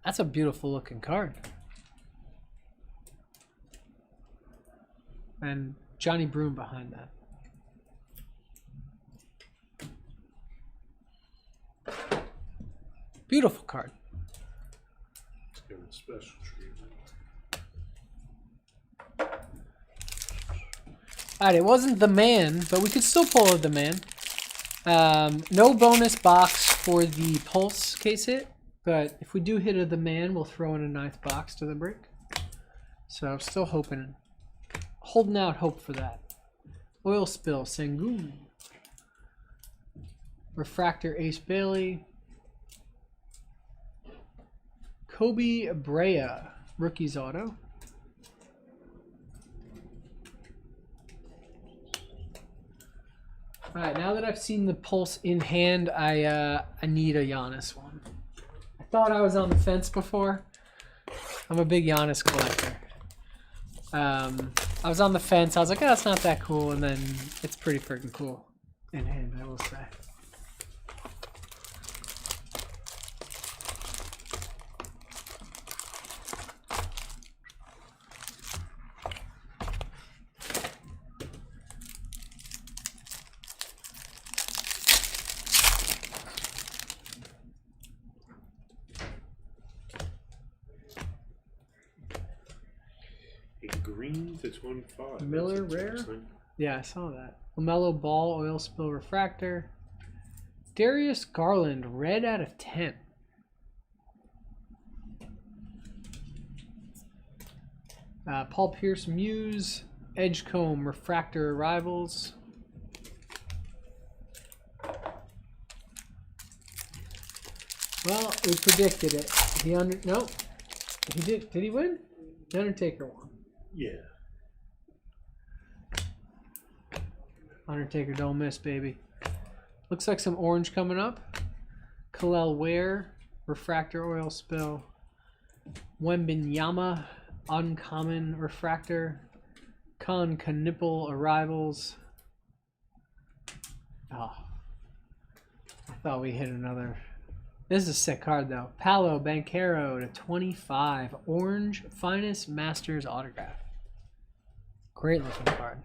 That's a beautiful looking card. And Johnny Broom behind that. Beautiful card. Let's give it a special treatment. Alright, it wasn't the man, but we could still pull the man. No bonus box for the Pulse case hit, but if we do hit a the man, we'll throw in a 9th box to the break. So still hoping, holding out hope for that. Oil Spill, Sengun. Refractor, Ace Bailey. Kobe Brea, Rookies Auto. All right, now that I've seen the Pulse in hand, I need a Giannis one. I thought I was on the fence before. I'm a big Giannis collector. I was on the fence. I was like, oh, it's not that cool, and then it's pretty freaking cool in hand, I will say. Green to 25. Miller Rare? Yeah, I saw that. LaMelo Ball, Oil Spill Refractor. Darius Garland, red out of 10. Paul Pierce Muse, Edgecomb Refractor Arrivals. Well, we predicted it. No, he did. Did he win? The Undertaker won. Yeah. Undertaker don't miss, baby. Looks like some orange coming up. Kalel Ware, Refractor Oil Spill. Wembenyama, Uncommon Refractor. Knipple Arrivals. Oh, I thought we hit another. This is a sick card, though. Paolo Banchero to 25. Orange Finest Masters Autograph. Great looking card.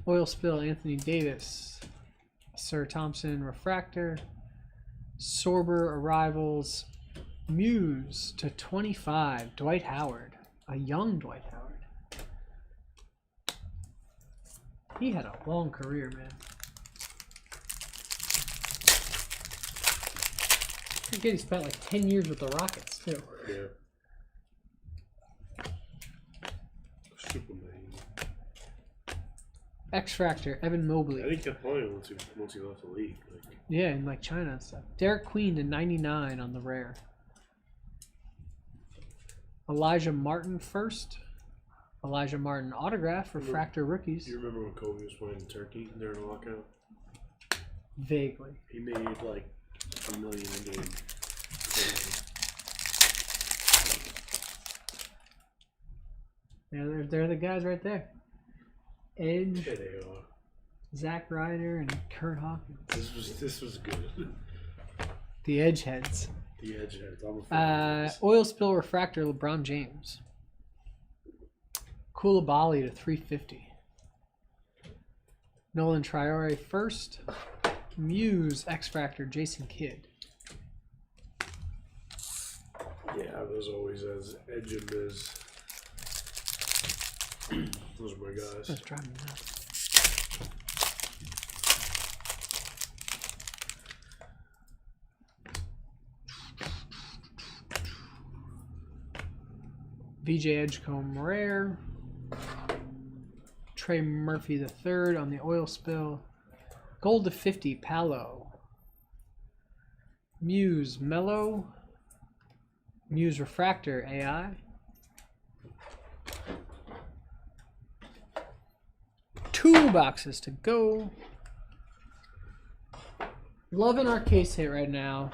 Oil Spill Anthony Davis. Sir Thompson Refractor. Sorber Arrivals. Muse to 25. Dwight Howard. A young Dwight Howard. He had a long career, man. I forget he spent like 10 years with the Rockets, too. Yeah. Superman. X-Fractor, Evan Mobley. I think he kept playing once he left the league. Yeah, in like China and stuff. Derek Queen to 99 on the rare. Elijah Martin first. Elijah Martin autograph, Refractor Rookies. Do you remember when Kobe was playing in Turkey during the lockout? Vaguely. He made like $1 million a game. Yeah, they're the guys right there. Edge, Yeah, they are. Zach Ryder, and Kurt Hawkins. This was good. The Edge heads. The edge heads. I'm a fan of this. Oil Spill Refractor, LeBron James. Koulibaly to 350. Nolan Traore first. Muse X-Fractor, Jason Kidd. Yeah, there's always as edge of Miz. Those are my guys. That's driving me nuts. VJ Edgecombe rare. Trey Murphy III on the oil spill. Gold to 50 Palo. Muse Mellow. Muse Refractor AI. Two boxes to go. Loving our case hit right now.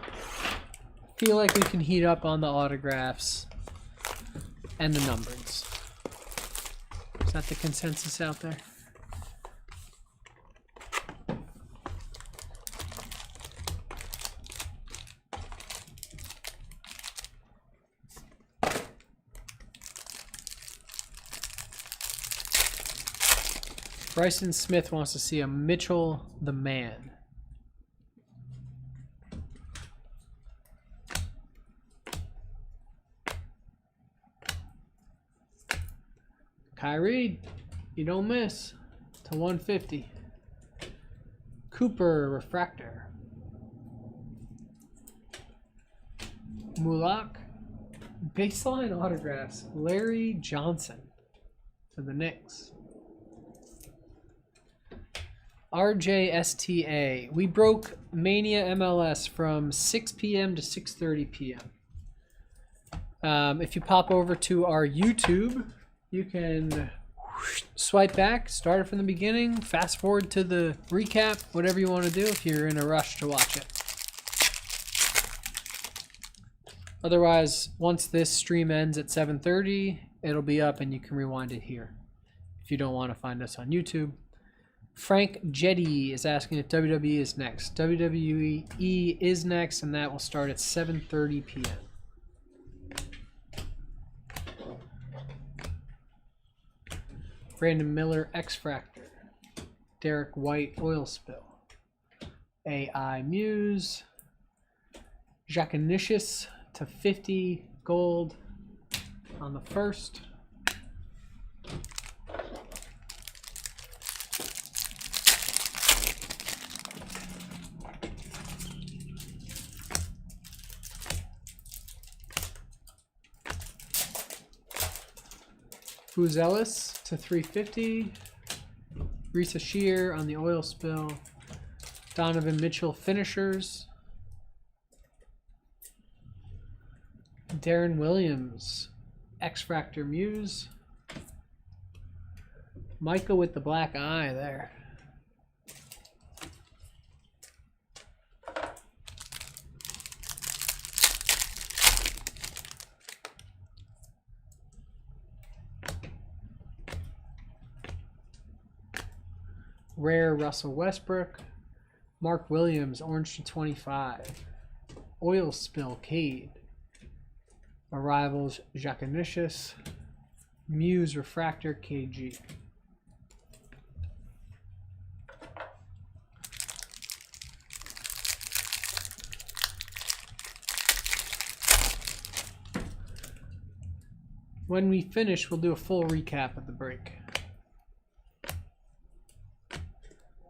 Feel like we can heat up on the autographs and the numberings. Is that the consensus out there? Bryson Smith wants to see a Mitchell the Man. Kyrie, you don't miss. To 150. Cooper Refractor. Mulak. Baseline autographs. Larry Johnson to the Knicks. RJSTA. We broke Mania MLS from 6 p.m. to 6:30 p.m. If you pop over to our YouTube, you can swipe back, start it from the beginning, fast forward to the recap, whatever you want to do if you're in a rush to watch it. Otherwise, once this stream ends at 7:30, it'll be up and you can rewind it here if you don't want to find us on YouTube. Frank Jetty is asking if WWE is next. WWE is next, and that will start at 7:30 p.m. Brandon Miller, X-Fractor. Derek White, Oil Spill. AI Muse. Jacanicious to 50 gold on the first. Fuzelis to 350. Risa Shear on the oil spill. Donovan Mitchell finishers. Darren Williams, X-Fractor Muse. Micah with the black eye there. Rare Russell Westbrook. Mark Williams, orange to 25. Oil Spill Cade. Arrivals Jacanicious. Muse Refractor KG. When we finish, we'll do a full recap of the break.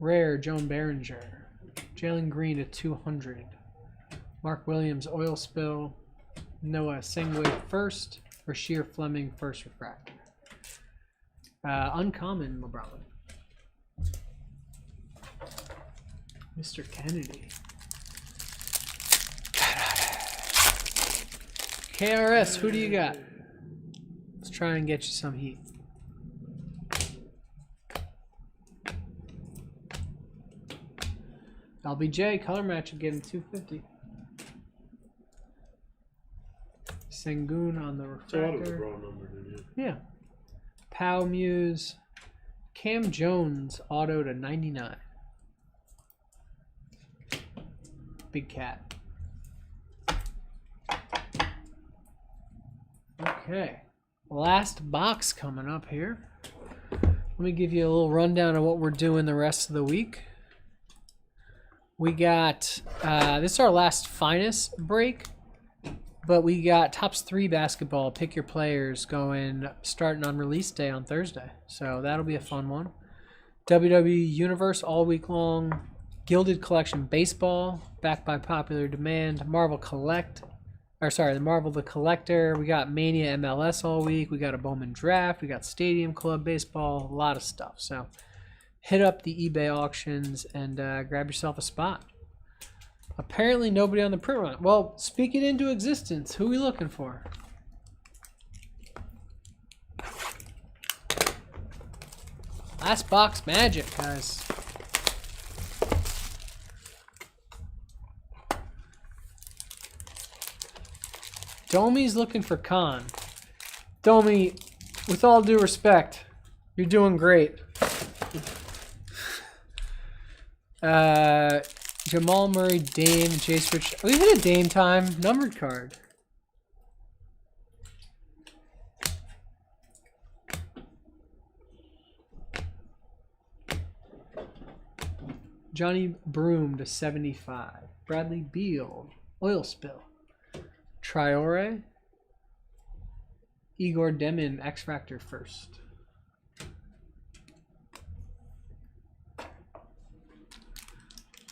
Rare Joan Behringer. Jalen Green at 200. Mark Williams Oil Spill. Noah Sengway first. Rasheer Fleming first refractor. Uncommon LeBron. Mr. Kennedy. KRS, who do you got? Let's try and get you some heat. LBJ, color match again, 250. Sengun on the refractor. Raw number, didn't you? Yeah. Pow Muse. Cam Jones, auto to 99. Big Cat. Okay. Last box coming up here. Let me give you a little rundown of what we're doing the rest of the week. We got, this is our last finest break. But we got Tops 3 basketball, pick your players, going starting on release day on Thursday. So that'll be a fun one. WWE Universe all week long. Gilded Collection Baseball, backed by popular demand. Marvel the Marvel the Collector. We got Mania MLS all week. We got a Bowman Draft. We got Stadium Club Baseball. A lot of stuff. So hit up the eBay auctions and grab yourself a spot. Apparently nobody on the print run. Well, speak it into existence. Who are we looking for? Last box magic, guys. Domi's looking for Khan. Domi, with all due respect, you're doing great. Jamal Murray, Dame, Chase Rich. We hit a Dame time numbered card. Johnny Broom to 75. Bradley Beal, oil spill. Traore. Igor Demin, X Factor first.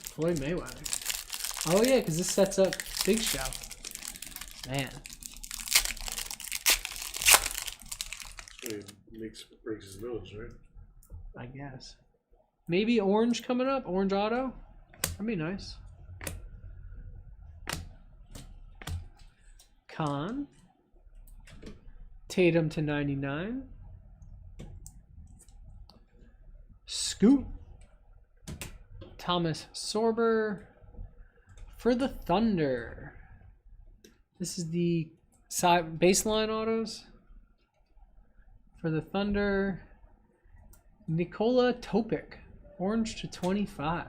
Floyd Mayweather. Oh yeah, because this sets up Big Show. Man. He breaks his nose, right? I guess. Maybe orange coming up. Orange auto. That'd be nice. Khan. Tatum to 99. Scoot. Thomas Sorber for the Thunder. This is the side baseline autos for the Thunder. Nikola Topic, orange to 25.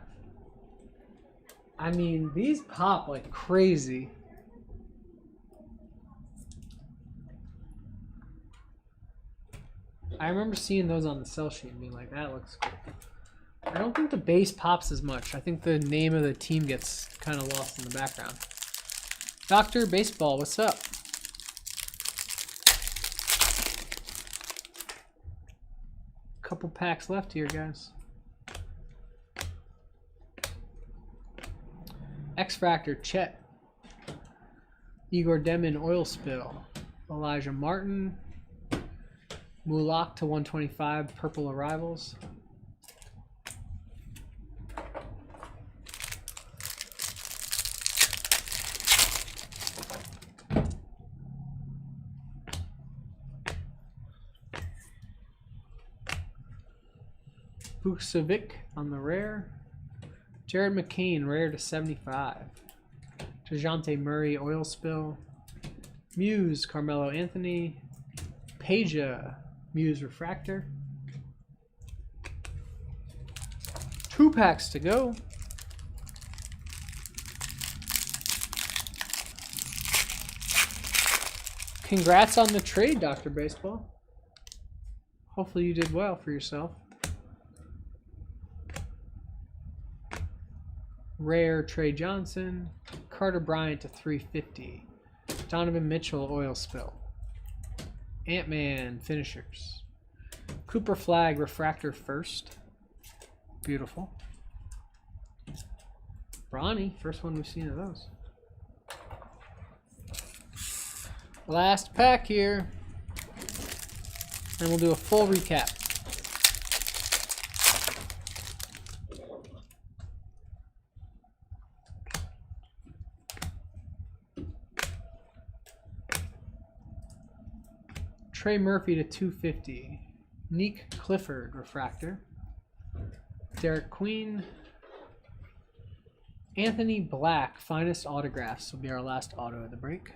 I mean, these pop like crazy. I remember seeing those on the sell sheet and being like, that looks cool. I don't think the base pops as much. I think the name of the team gets kind of lost in the background. Dr. Baseball, what's up? Couple packs left here, guys. X Factor, Chet. Igor Demin, oil spill. Elijah Martin. Mulak to 125, purple arrivals. Vucevic on the rare. Jared McCain, rare to 75. DeJounte Murray, oil spill. Muse, Carmelo Anthony. Peja, Muse refractor. 2 packs to go. Congrats on the trade, Dr. Baseball. Hopefully you did well for yourself. Rare Trey Johnson. Carter Bryant to 350. Donovan Mitchell, oil spill. Ant-Man finishers. Cooper Flag refractor first. Beautiful. Bronny, first one we've seen of those. Last pack here. And we'll do a full recap. Trey Murphy to 250. Neek Clifford refractor. Derek Queen. Anthony Black, finest autographs will be our last auto of the break.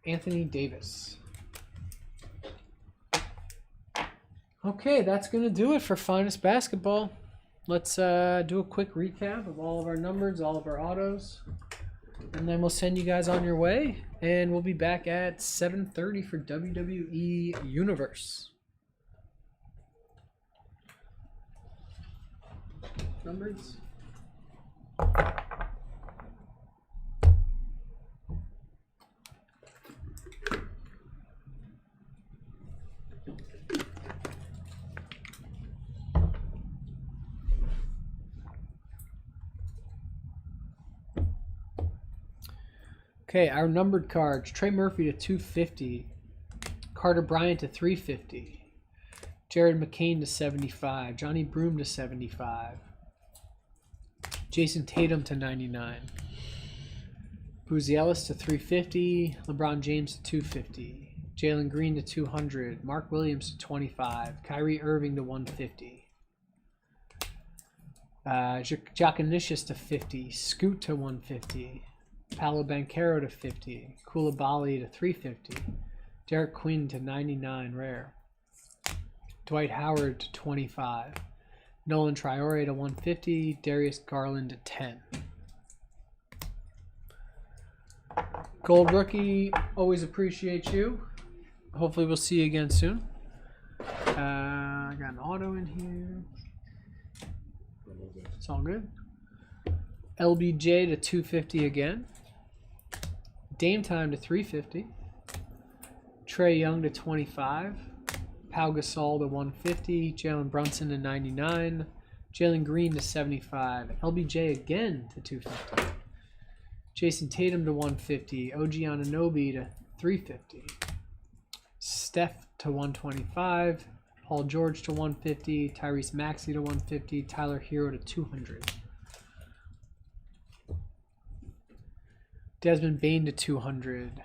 Anthony Davis. Okay, that's going to do it for Finest Basketball. Let's do a quick recap of all of our numbers, all of our autos. And then we'll send you guys on your way. And we'll be back at 7:30 for WWE Universe. Numbers. Okay, our numbered cards. Trey Murphy to 250. Carter Bryant to 350. Jared McCain to 75. Johnny Broom to 75. Jason Tatum to 99. Boozy Ellis to 350. LeBron James to 250. Jalen Green to 200. Mark Williams to 25. Kyrie Irving to 150. Jacanicius to 50. Scoot to 150. Paolo Banchero to 50. Koulibaly to 350. Derek Quinn to 99 rare. Dwight Howard to 25. Nolan Traore to 150. Darius Garland to 10. Gold rookie, always appreciate you. Hopefully we'll see you again soon. I got an auto in here. It's all good. LBJ to 250 again. Dame Time to 350. Trey Young to 25. Pau Gasol to 150. Jalen Brunson to 99. Jalen Green to 75. LBJ again to 250. Jason Tatum to 150. OG Anunoby to 350. Steph to 125. Paul George to 150. Tyrese Maxey to 150. Tyler Hero to 200. Desmond Bane to 200.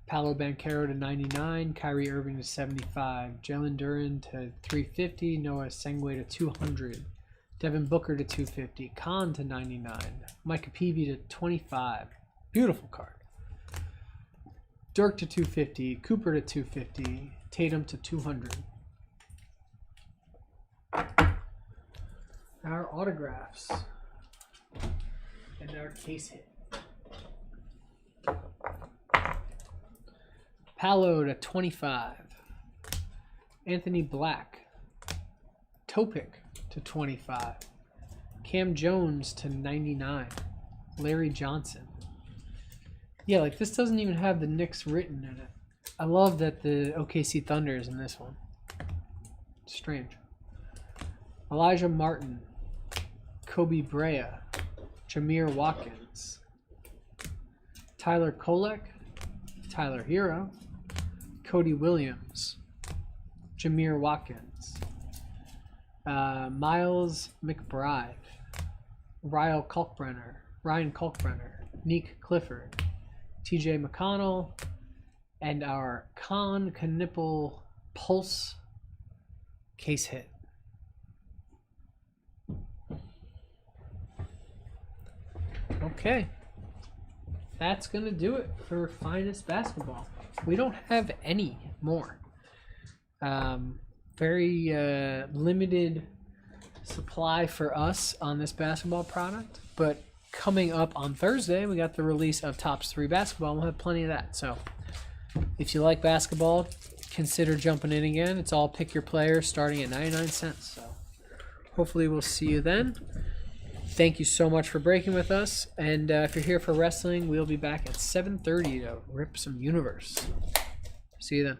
Paolo Banchero to 99. Kyrie Irving to 75. Jalen Duren to 350. Noah Sengwe to 200. Devin Booker to 250. Khan to 99. Micah Peavy to 25. Beautiful card. Dirk to 250. Cooper to 250. Tatum to 200. Our autographs. And our case hit. Paolo to 25. Anthony Black. Topic to 25. Cam Jones to 99. Larry Johnson. Yeah, like this doesn't even have the Knicks written in it. I love that the OKC Thunder is in this one. Strange. Elijah Martin. Kobe Brea. Jameer Watkins. Tyler Kolek. Tyler Hero. Cody Williams. Jameer Watkins. Miles McBride. Ryan Kalkbrenner. Neek Clifford. TJ McConnell. And our Con Knipple Pulse case hit. Okay. That's going to do it for Finest Basketball. We don't have any more. Very limited supply for us on this basketball product. But coming up on Thursday, we got the release of Topps 3 Basketball. We'll have plenty of that. So if you like basketball, consider jumping in again. It's all pick your player starting at 99 cents. So hopefully we'll see you then. Thank you so much for breaking with us. And if you're here for wrestling, we'll be back at 7:30 to rip some Universe. See you then.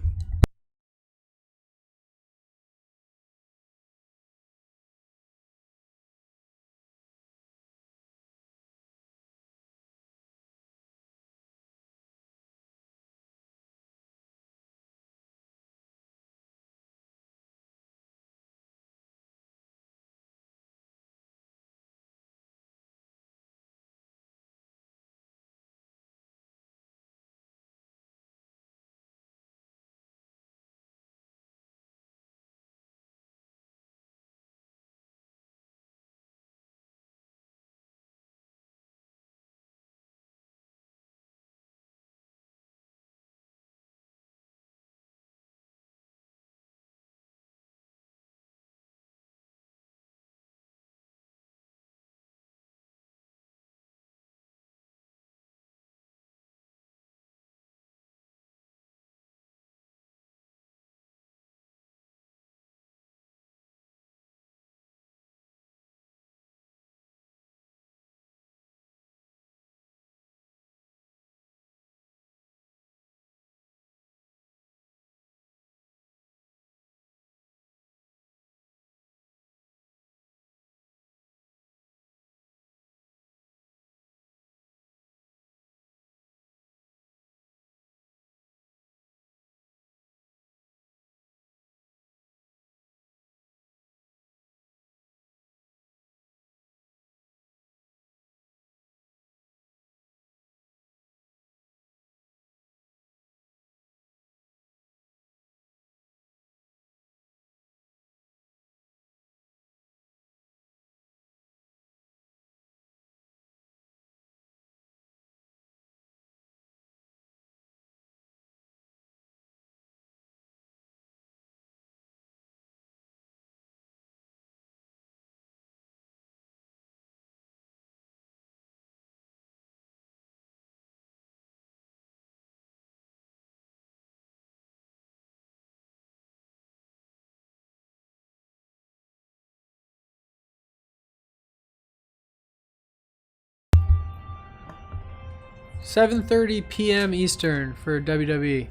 7:30 p.m. Eastern for WWE.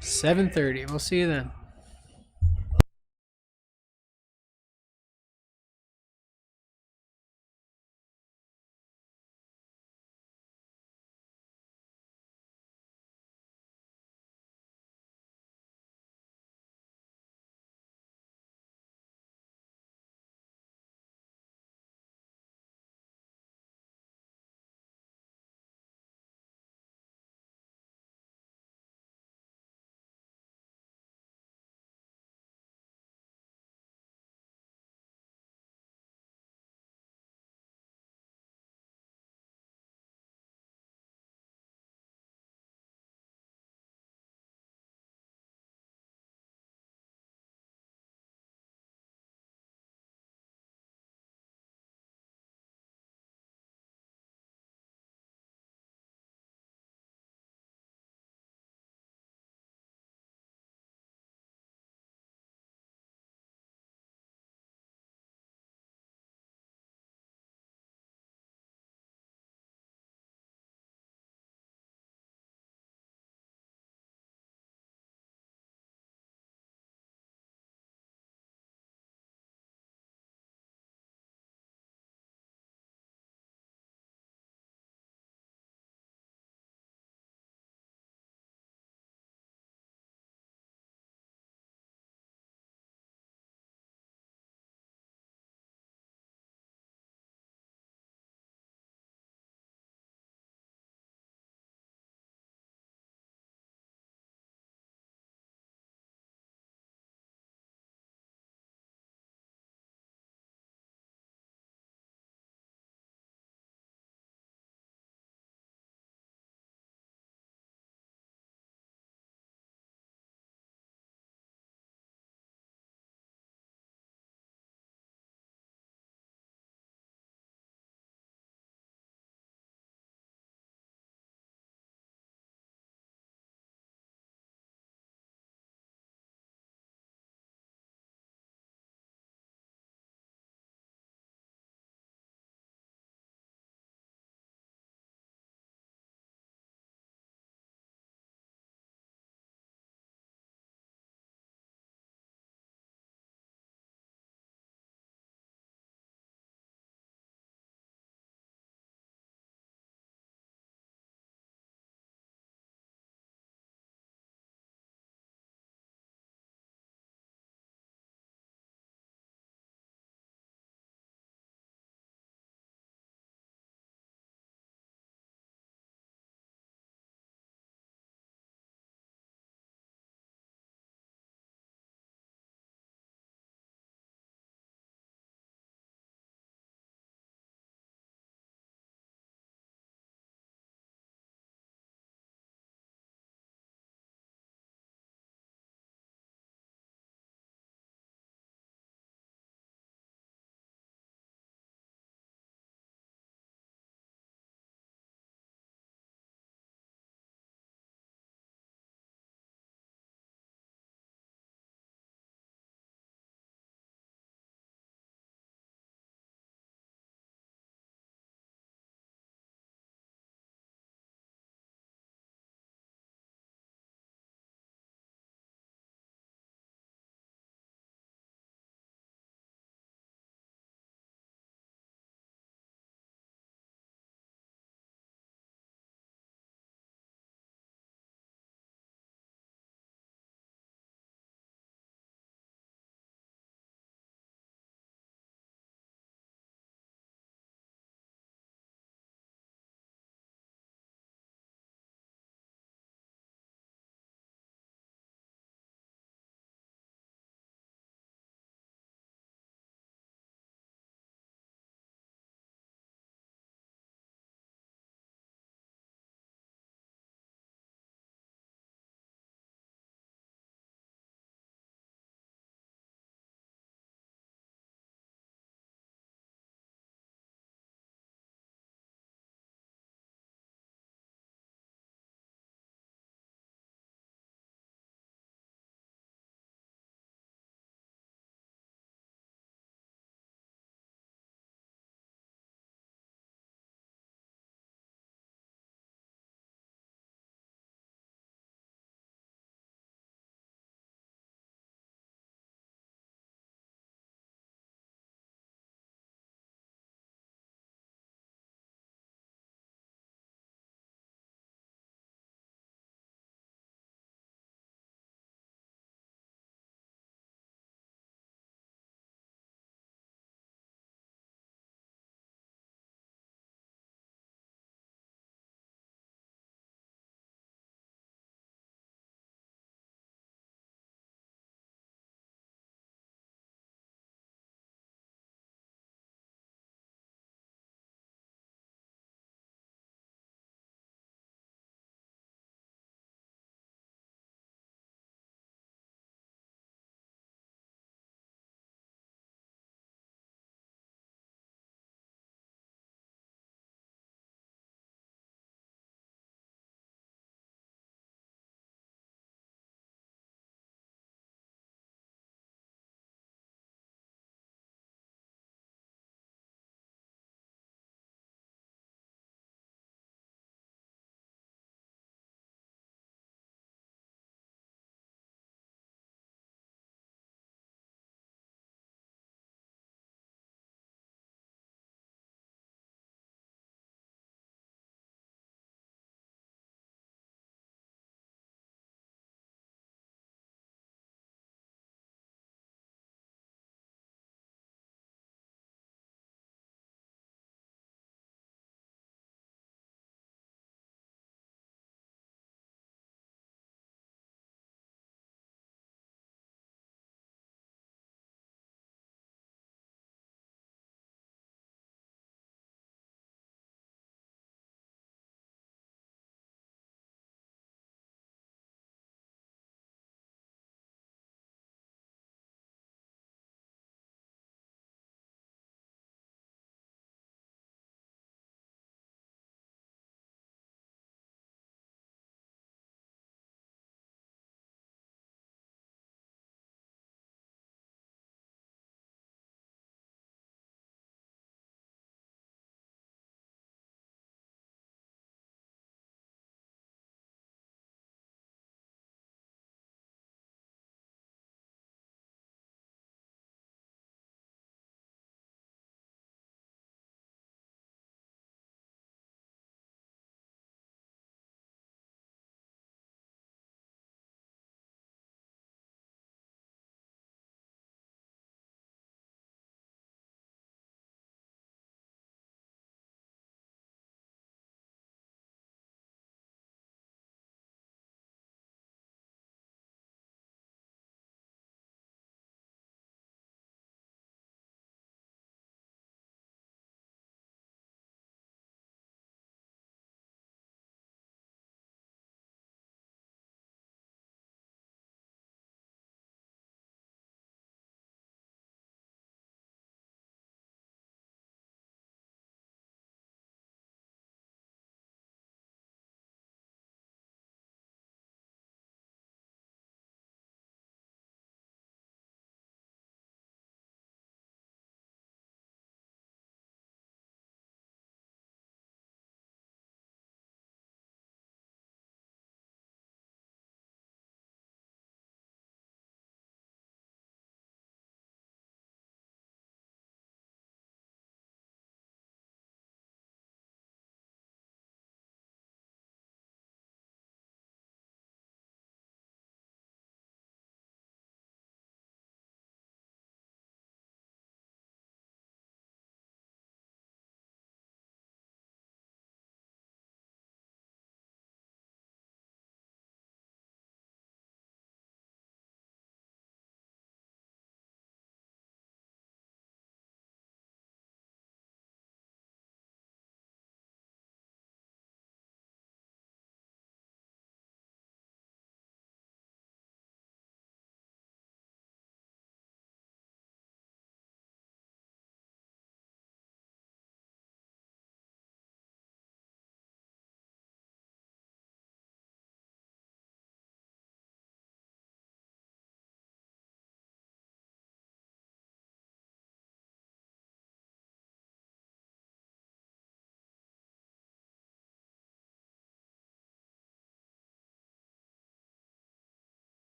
7:30. We'll see you then.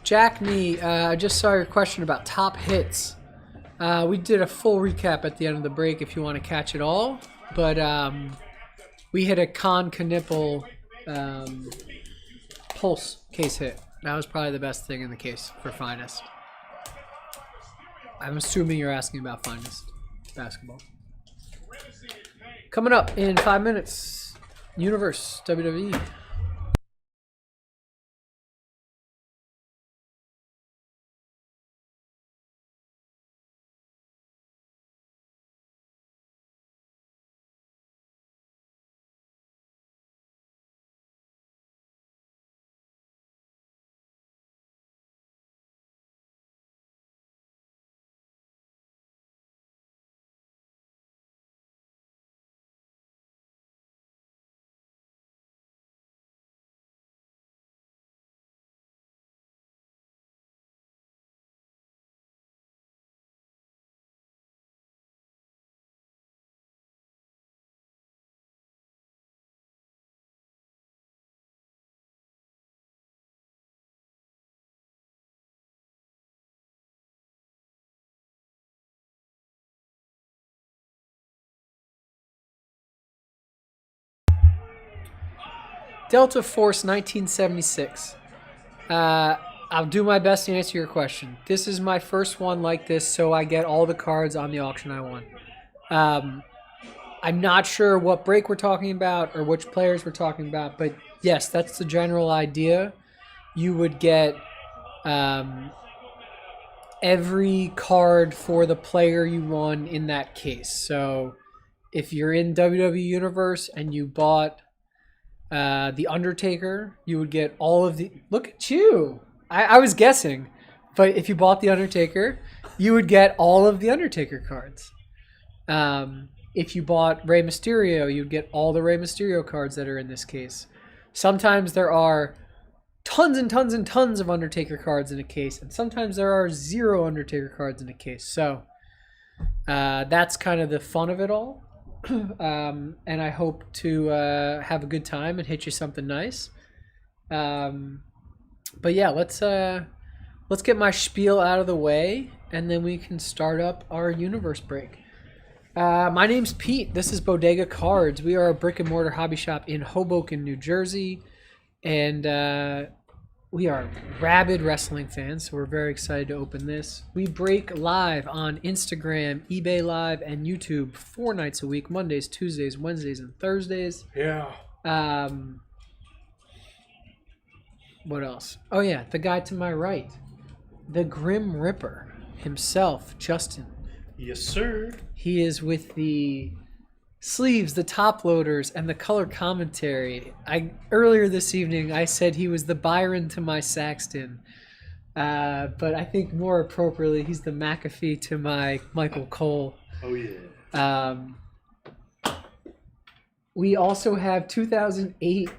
Jack Nee, I just saw your question about top hits. We did a full recap at the end of the break if you want to catch it all. But we hit a Con Knipple Pulse case hit. That was probably the best thing in the case for Finest. I'm assuming you're asking about Finest basketball. Coming up in 5 minutes, Universe WWE. Delta Force 1976. I'll do my best to answer your question. This is my first one like this, so I get all the cards on the auction I want. I'm not sure what break we're talking about or which players we're talking about, but yes, that's the general idea. You would get every card for the player you won in that case. So if you're in WWE Universe and you bought The Undertaker, you would get all of the... Look at you! I was guessing. But if you bought The Undertaker, you would get all of The Undertaker cards. If you bought Rey Mysterio, you'd get all the Rey Mysterio cards that are in this case. Sometimes there are tons and tons and tons of Undertaker cards in a case, and sometimes there are 0 Undertaker cards in a case. So that's kind of the fun of it all. And I hope to have a good time and hit you something nice. But yeah, let's get my spiel out of the way, and then we can start up our universe break. My name's Pete. This is Bodega Cards. We are a brick and mortar hobby shop in Hoboken, New Jersey, and we are rabid wrestling fans, so we're very excited to open this. We break live on Instagram, eBay Live, and YouTube 4 nights a week, Mondays, Tuesdays, Wednesdays, and Thursdays. Yeah. What else? Oh, yeah, the guy to my right, the Grim Ripper himself, Justin. Yes, sir. He is with the sleeves, the top loaders, and the color commentary. Earlier this evening, I said he was the Byron to my Saxton. But I think more appropriately, he's the McAfee to my Michael Cole. Oh, yeah. We also have 2008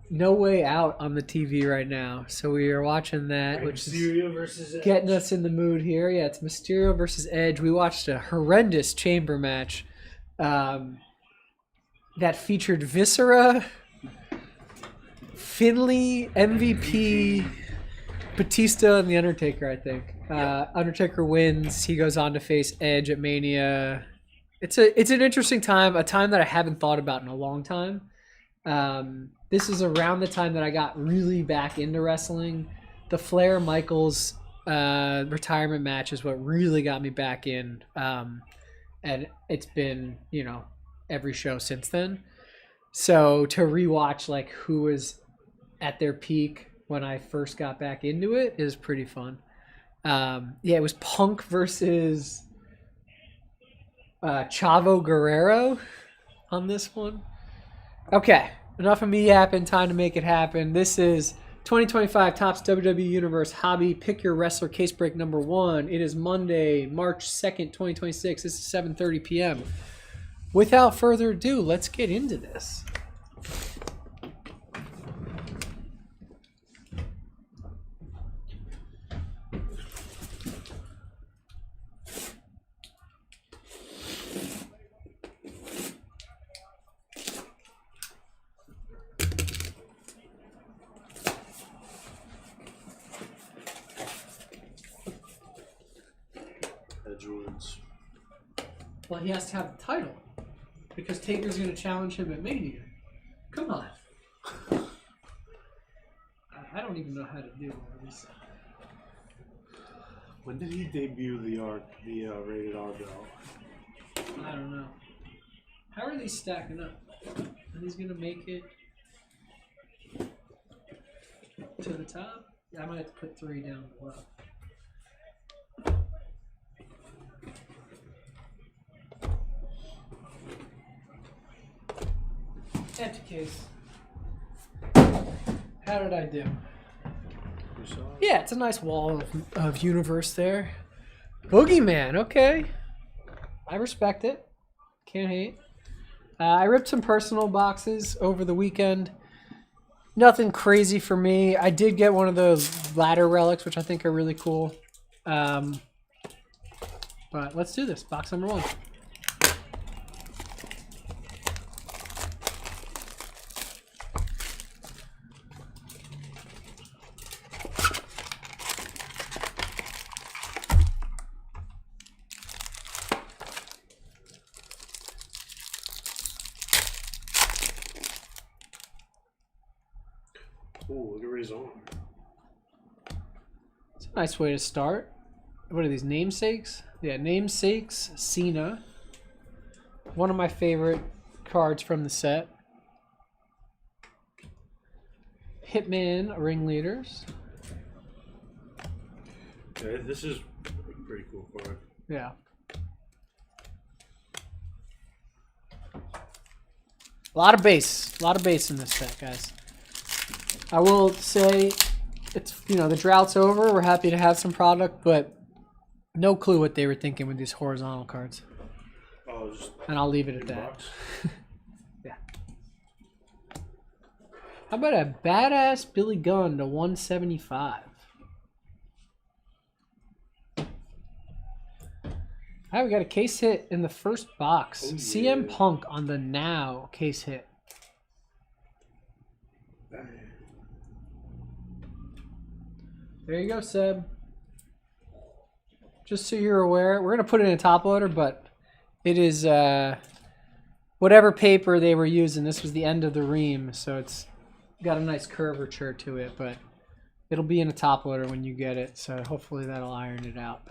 No Way Out on the TV right now. So we are watching that, which Mysterio versus is getting us in the mood here. Yeah, it's Mysterio versus Edge. We watched a horrendous chamber match that featured Viscera, Finley, MVP, Batista, and The Undertaker, I think. Undertaker wins. He goes on to face Edge at Mania. It's an interesting time, a time that I haven't thought about in a long time. This is around the time that I got really back into wrestling. The Flair Michaels retirement match is what really got me back in. And it's been, every show since then. So to rewatch like who was at their peak when I first got back into it is pretty fun. It was Punk versus Chavo Guerrero on this one. Okay, enough of me yapping. Time to make it happen. This is 2025 Topps WWE Universe Hobby Pick Your Wrestler Case Break number 1. It is Monday, March 2nd, 2026. This is 7:30 p.m. Without further ado, let's get into this. Well, he has to have the title because Taker's going to challenge him at Mania. Come on. I don't even know how to do all this. When did he debut the rated R belt? I don't know. How are these stacking up? And he's going to make it to the top? Yeah, I might have to put 3 down below. Empty case. How did I do? Yeah, it's a nice wall of universe there. Boogeyman, okay. I respect it. Can't hate. I ripped some personal boxes over the weekend. Nothing crazy for me. I did get one of the ladder relics, which I think are really cool. But let's do this. Box number 1. Oh, look at his arm. It's a nice way to start. What are these, namesakes? Yeah, namesakes, Cena. One of my favorite cards from the set. Hitman Ringleaders. Yeah, this is a pretty cool card. Yeah. A lot of base in this set, guys. I will say, it's, you know, the drought's over. We're happy to have some product, but no clue what they were thinking with these horizontal cards. Oh, just and I'll leave it at that. box. Yeah. How about a badass Billy Gunn to 175? All right, we got a case hit in the first box. Oh, yeah. CM Punk on the now case hit. There you go, Seb. Just so you're aware, we're going to put it in a top loader, but it is whatever paper they were using. This was the end of the ream, so it's got a nice curvature to it, but it'll be in a top loader when you get it, so hopefully that'll iron it out.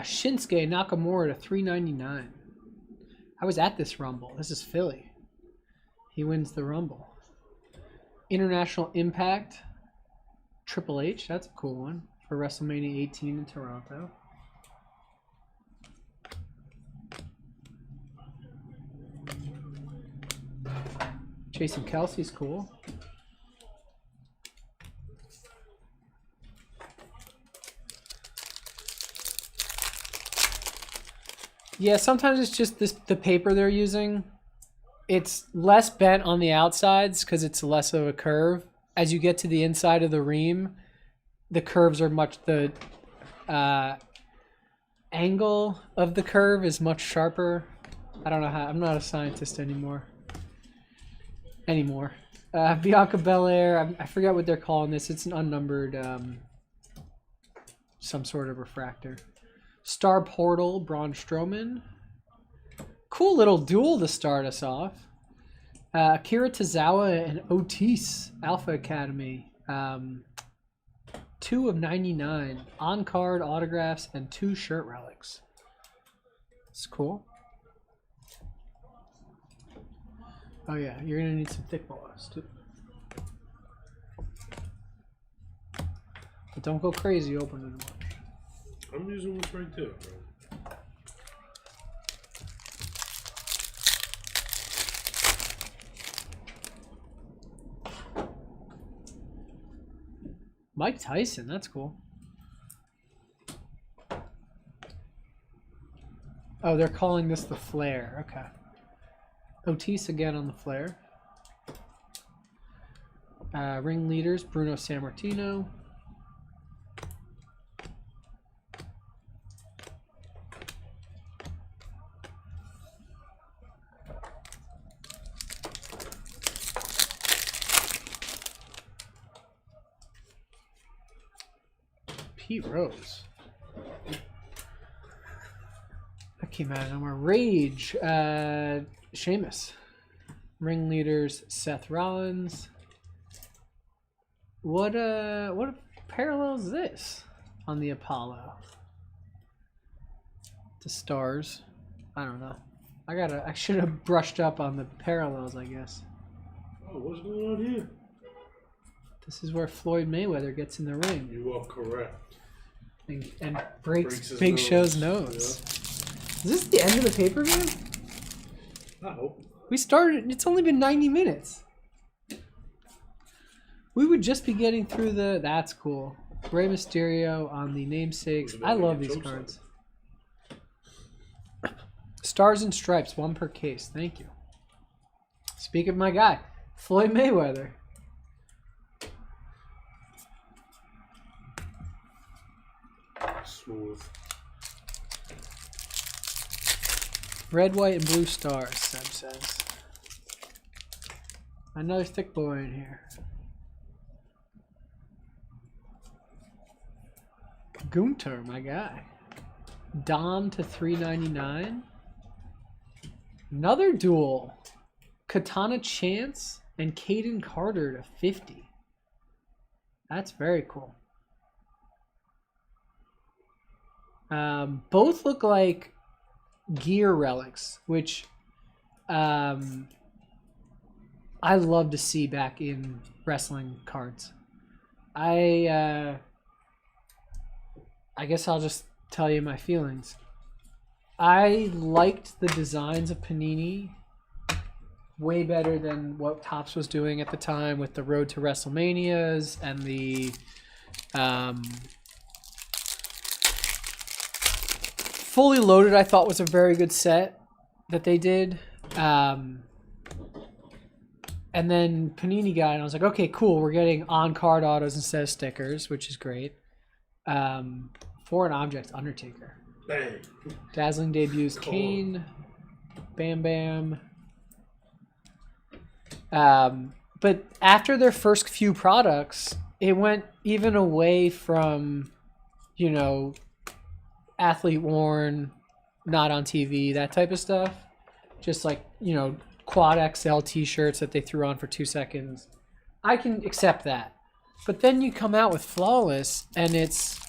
Shinsuke Nakamura to 399. I was at this Rumble. This is Philly. He wins the Rumble. International Impact. Triple H. That's a cool one for WrestleMania 18 in Toronto. Jason Kelsey's cool. Yeah, sometimes it's just the paper they're using. It's less bent on the outsides because it's less of a curve. As you get to the inside of the ream, the curves are the angle of the curve is much sharper. I don't know how. I'm not a scientist anymore. Bianca Belair. I forget what they're calling this. It's an unnumbered, some sort of refractor. Star Portal, Braun Strowman. Cool little duel to start us off. Akira Tozawa and Otis, Alpha Academy. 2 of 99. On-card autographs and 2 shirt relics. It's cool. Oh yeah, you're going to need some thick balls too. But don't go crazy opening them. I'm using what's right there, bro. Mike Tyson, that's cool. Oh, they're calling this the Flare. Okay. Otis again on the Flare. Ringleaders, Bruno Sammartino. Pete Rose. That came out of nowhere. Rage. Sheamus. Ringleaders. Seth Rollins. What parallel is this on the Apollo? The stars. I don't know. I should have brushed up on the parallels, I guess. Oh, what's going on here? This is where Floyd Mayweather gets in the ring. You are correct. And breaks his Big nose. Show's nose. Yeah. Is this the end of the pay-per-view? I hope. We started, it's only been 90 minutes. We would just be getting through the, that's cool. Rey Mysterio on the namesakes. I love these cards. Stars and Stripes, 1 per case. Thank you. Speak of my guy, Floyd Mayweather. Smooth. Red, white, and blue stars, Seb says. Another thick boy in here. Gunter, my guy. Dom to $3.99. Another duel. Katana Chance and Caden Carter to 50. That's very cool. Both look like gear relics, which I love to see back in wrestling cards. I guess I'll just tell you my feelings. I liked the designs of Panini way better than what Topps was doing at the time with the Road to WrestleManias and the Fully Loaded. I thought was a very good set that they did. And then Panini got it, and I was like, okay, cool. We're getting on-card autos instead of stickers, which is great. Foreign Objects, Undertaker. Bang. Dazzling Debuts, Cool. Kane. Bam Bam. But after their first few products, it went even away from, you know, athlete worn, not on TV, that type of stuff. Just like, you know, quad XL t-shirts that they threw on for 2 seconds. I can accept that. But then you come out with Flawless and it's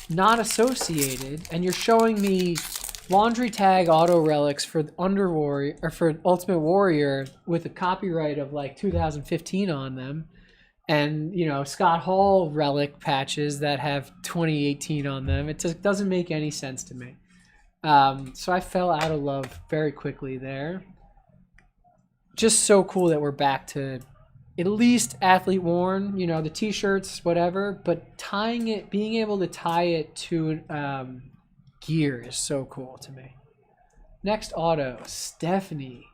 not associated, and you're showing me laundry tag auto relics for Under Warrior or for Ultimate Warrior with a copyright of like 2015 on them, and you know, Scott Hall relic patches that have 2018 on them. It just doesn't make any sense to me. So I fell out of love very quickly there. Just so cool that we're back to at least athlete worn, you know, the t-shirts, whatever, but tying it, being able to tie it to gear is so cool to me. Next auto, Stephanie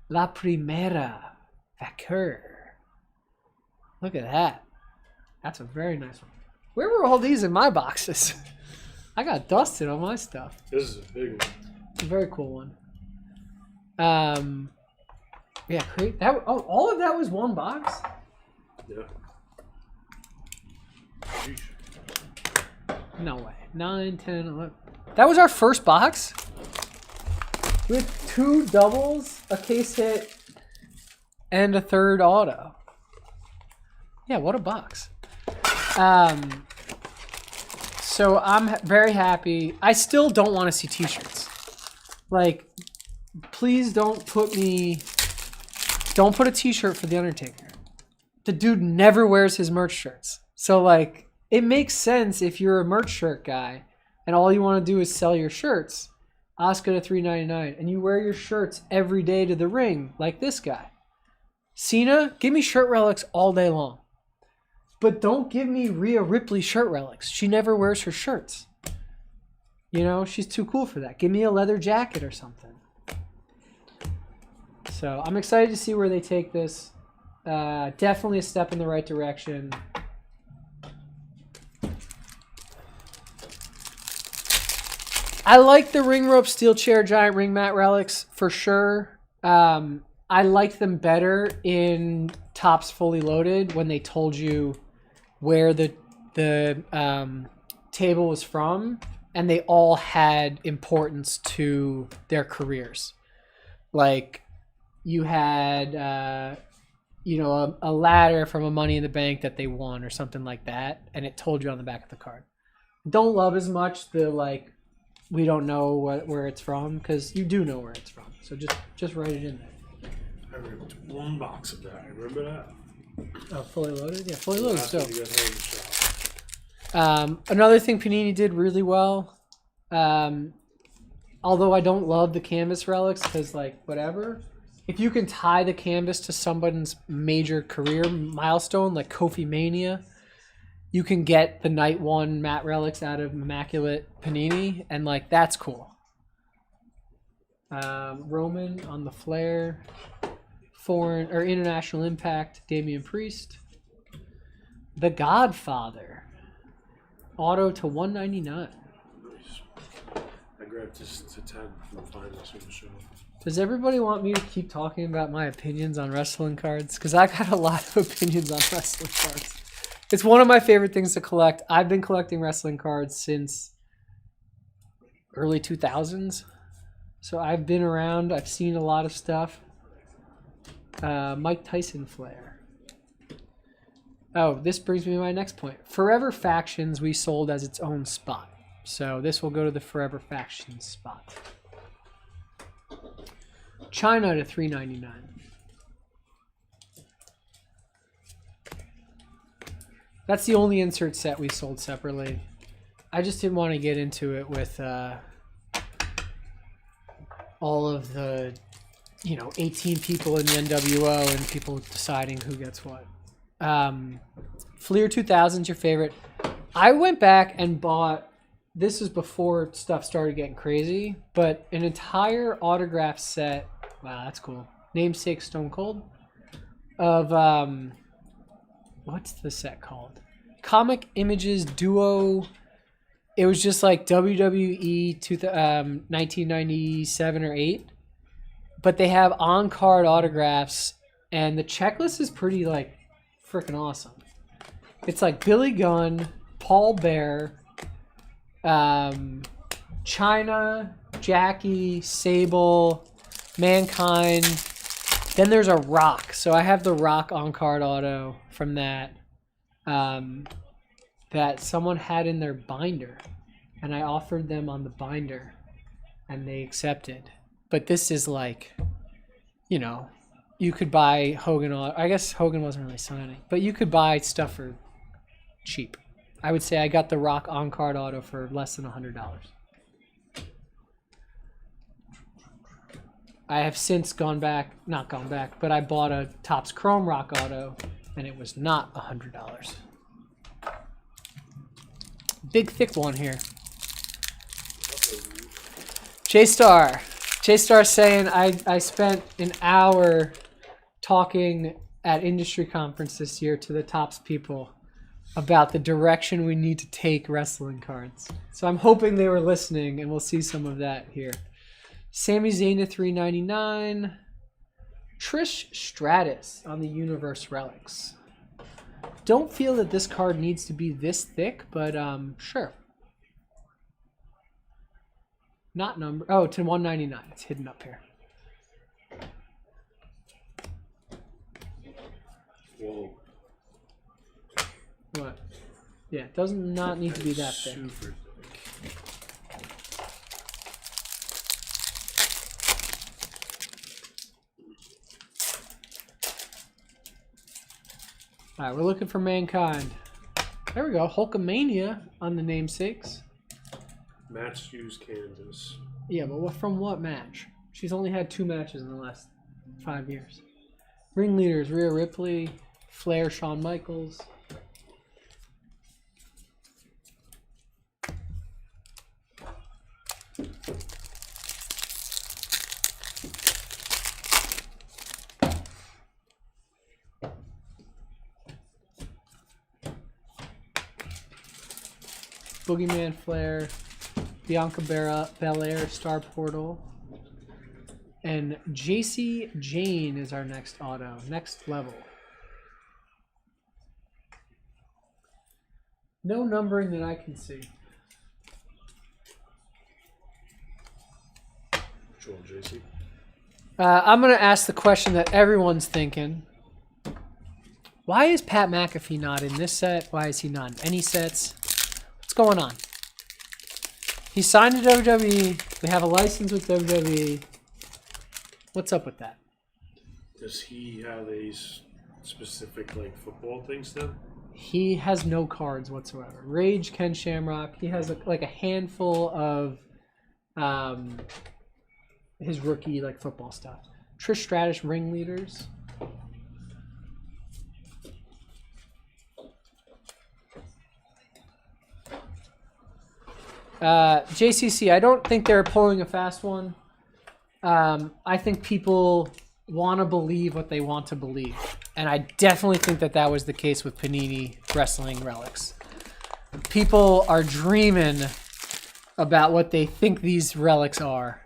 La Primera Vaquer. Look at that. That's a very nice one. Where were all these in my boxes? I got dusted on my stuff. This is a big one. It's a very cool one. Yeah, great. That, oh, all of that was one box? Yeah. Sheesh. No way. 9, 10, 11. That was our first box? With 2 doubles, a case hit, and a third auto. Yeah, what a box. So I'm very happy. I still don't want to see t-shirts. Like, please don't put a t-shirt for The Undertaker. The dude never wears his merch shirts. So, like, it makes sense if you're a merch shirt guy and all you want to do is sell your shirts. Asuka to $3.99. And you wear your shirts every day to the ring, like this guy. Cena, give me shirt relics all day long. But don't give me Rhea Ripley shirt relics. She never wears her shirts. You know, she's too cool for that. Give me a leather jacket or something. So I'm excited to see where they take this. Definitely a step in the right direction. I like the ring rope, steel chair, giant ring mat relics for sure. I like them better in Topps Fully Loaded when they told you where the table was from, and they all had importance to their careers. Like, you had, a ladder from a Money in the Bank that they won or something like that, and it told you on the back of the card. Don't love as much the, like, we don't know where it's from, because you do know where it's from. So just write it in there. I ripped one box of that. Remember that? Oh, fully loaded? Yeah, fully loaded. So, You guys had in the shop. another thing Panini did really well, although I don't love the canvas relics because, like, whatever, if you can tie the canvas to someone's major career milestone, like Kofi Mania, you can get the Night 1 matte relics out of Immaculate Panini, and, like, that's cool. Roman on the Flair. Foreign or International Impact, Damian Priest. The Godfather. Auto to 199. Nice. I grabbed this to 10 from the finals from the show. Does everybody want me to keep talking about my opinions on wrestling cards? Because I got a lot of opinions on wrestling cards. It's one of my favorite things to collect. I've been collecting wrestling cards since early 2000s. So I've been around. I've seen a lot of stuff. Mike Tyson Flair. Oh, this brings me to my next point. Forever Factions we sold as its own spot. So this will go to the Forever Factions spot. China to $3.99. That's the only insert set we sold separately. I just didn't want to get into it with all of the 18 people in the NWO and people deciding who gets what. Fleer 2000's your favorite. I went back and bought, this was before stuff started getting crazy, but an entire autograph set. Wow, that's cool. Namesake Stone Cold of, what's the set called? Comic Images Duo. It was just like WWE 1997 or 8. But they have on-card autographs, and the checklist is pretty, like, freaking awesome. It's like Billy Gunn, Paul Bear, China, Jackie, Sable, Mankind. Then there's a Rock. So I have the Rock on-card auto from that that someone had in their binder, and I offered them on the binder, and they accepted. But this is like, you could buy Hogan. I guess Hogan wasn't really signing, but you could buy stuff for cheap. I would say I got the Rock on-card auto for less than $100. I have since not gone back, but I bought a Topps Chrome Rock auto, and it was not $100. Big thick one here. J-Star saying I spent an hour talking at industry conference this year to the Topps people about the direction we need to take wrestling cards. So I'm hoping they were listening, and we'll see some of that here. Sami Zayn to $3.99. Trish Stratus on the Universe Relics. Don't feel that this card needs to be this thick, but sure. Not number. Oh, to $199. It's hidden up here. Whoa. What? Yeah, it does not need to be that thick. Super thick. All right, we're looking for Mankind. There we go. Hulkamania on the namesakes. Match used Kansas. Yeah, but from what match? She's only had 2 matches in the last 5 years. Ringleaders, Rhea Ripley, Flair, Shawn Michaels. Boogeyman Flair, Bianca Belair, Star Portal, and JC Jane is our next auto, next level. No numbering that I can see. one, JC? I'm going to ask the question that everyone's thinking. Why is Pat McAfee not in this set? Why is he not in any sets? What's going on? He signed to WWE. We have a license with WWE. What's up with that? Does he have a specific like football thing still? He has no cards whatsoever. Rage, Ken Shamrock. He has like a handful of his rookie like football stuff. Trish Stratus ringleaders. JCC, I don't think they're pulling a fast one. I think people want to believe what they want to believe. And I definitely think that that was the case with Panini Wrestling Relics. People are dreaming about what they think these relics are.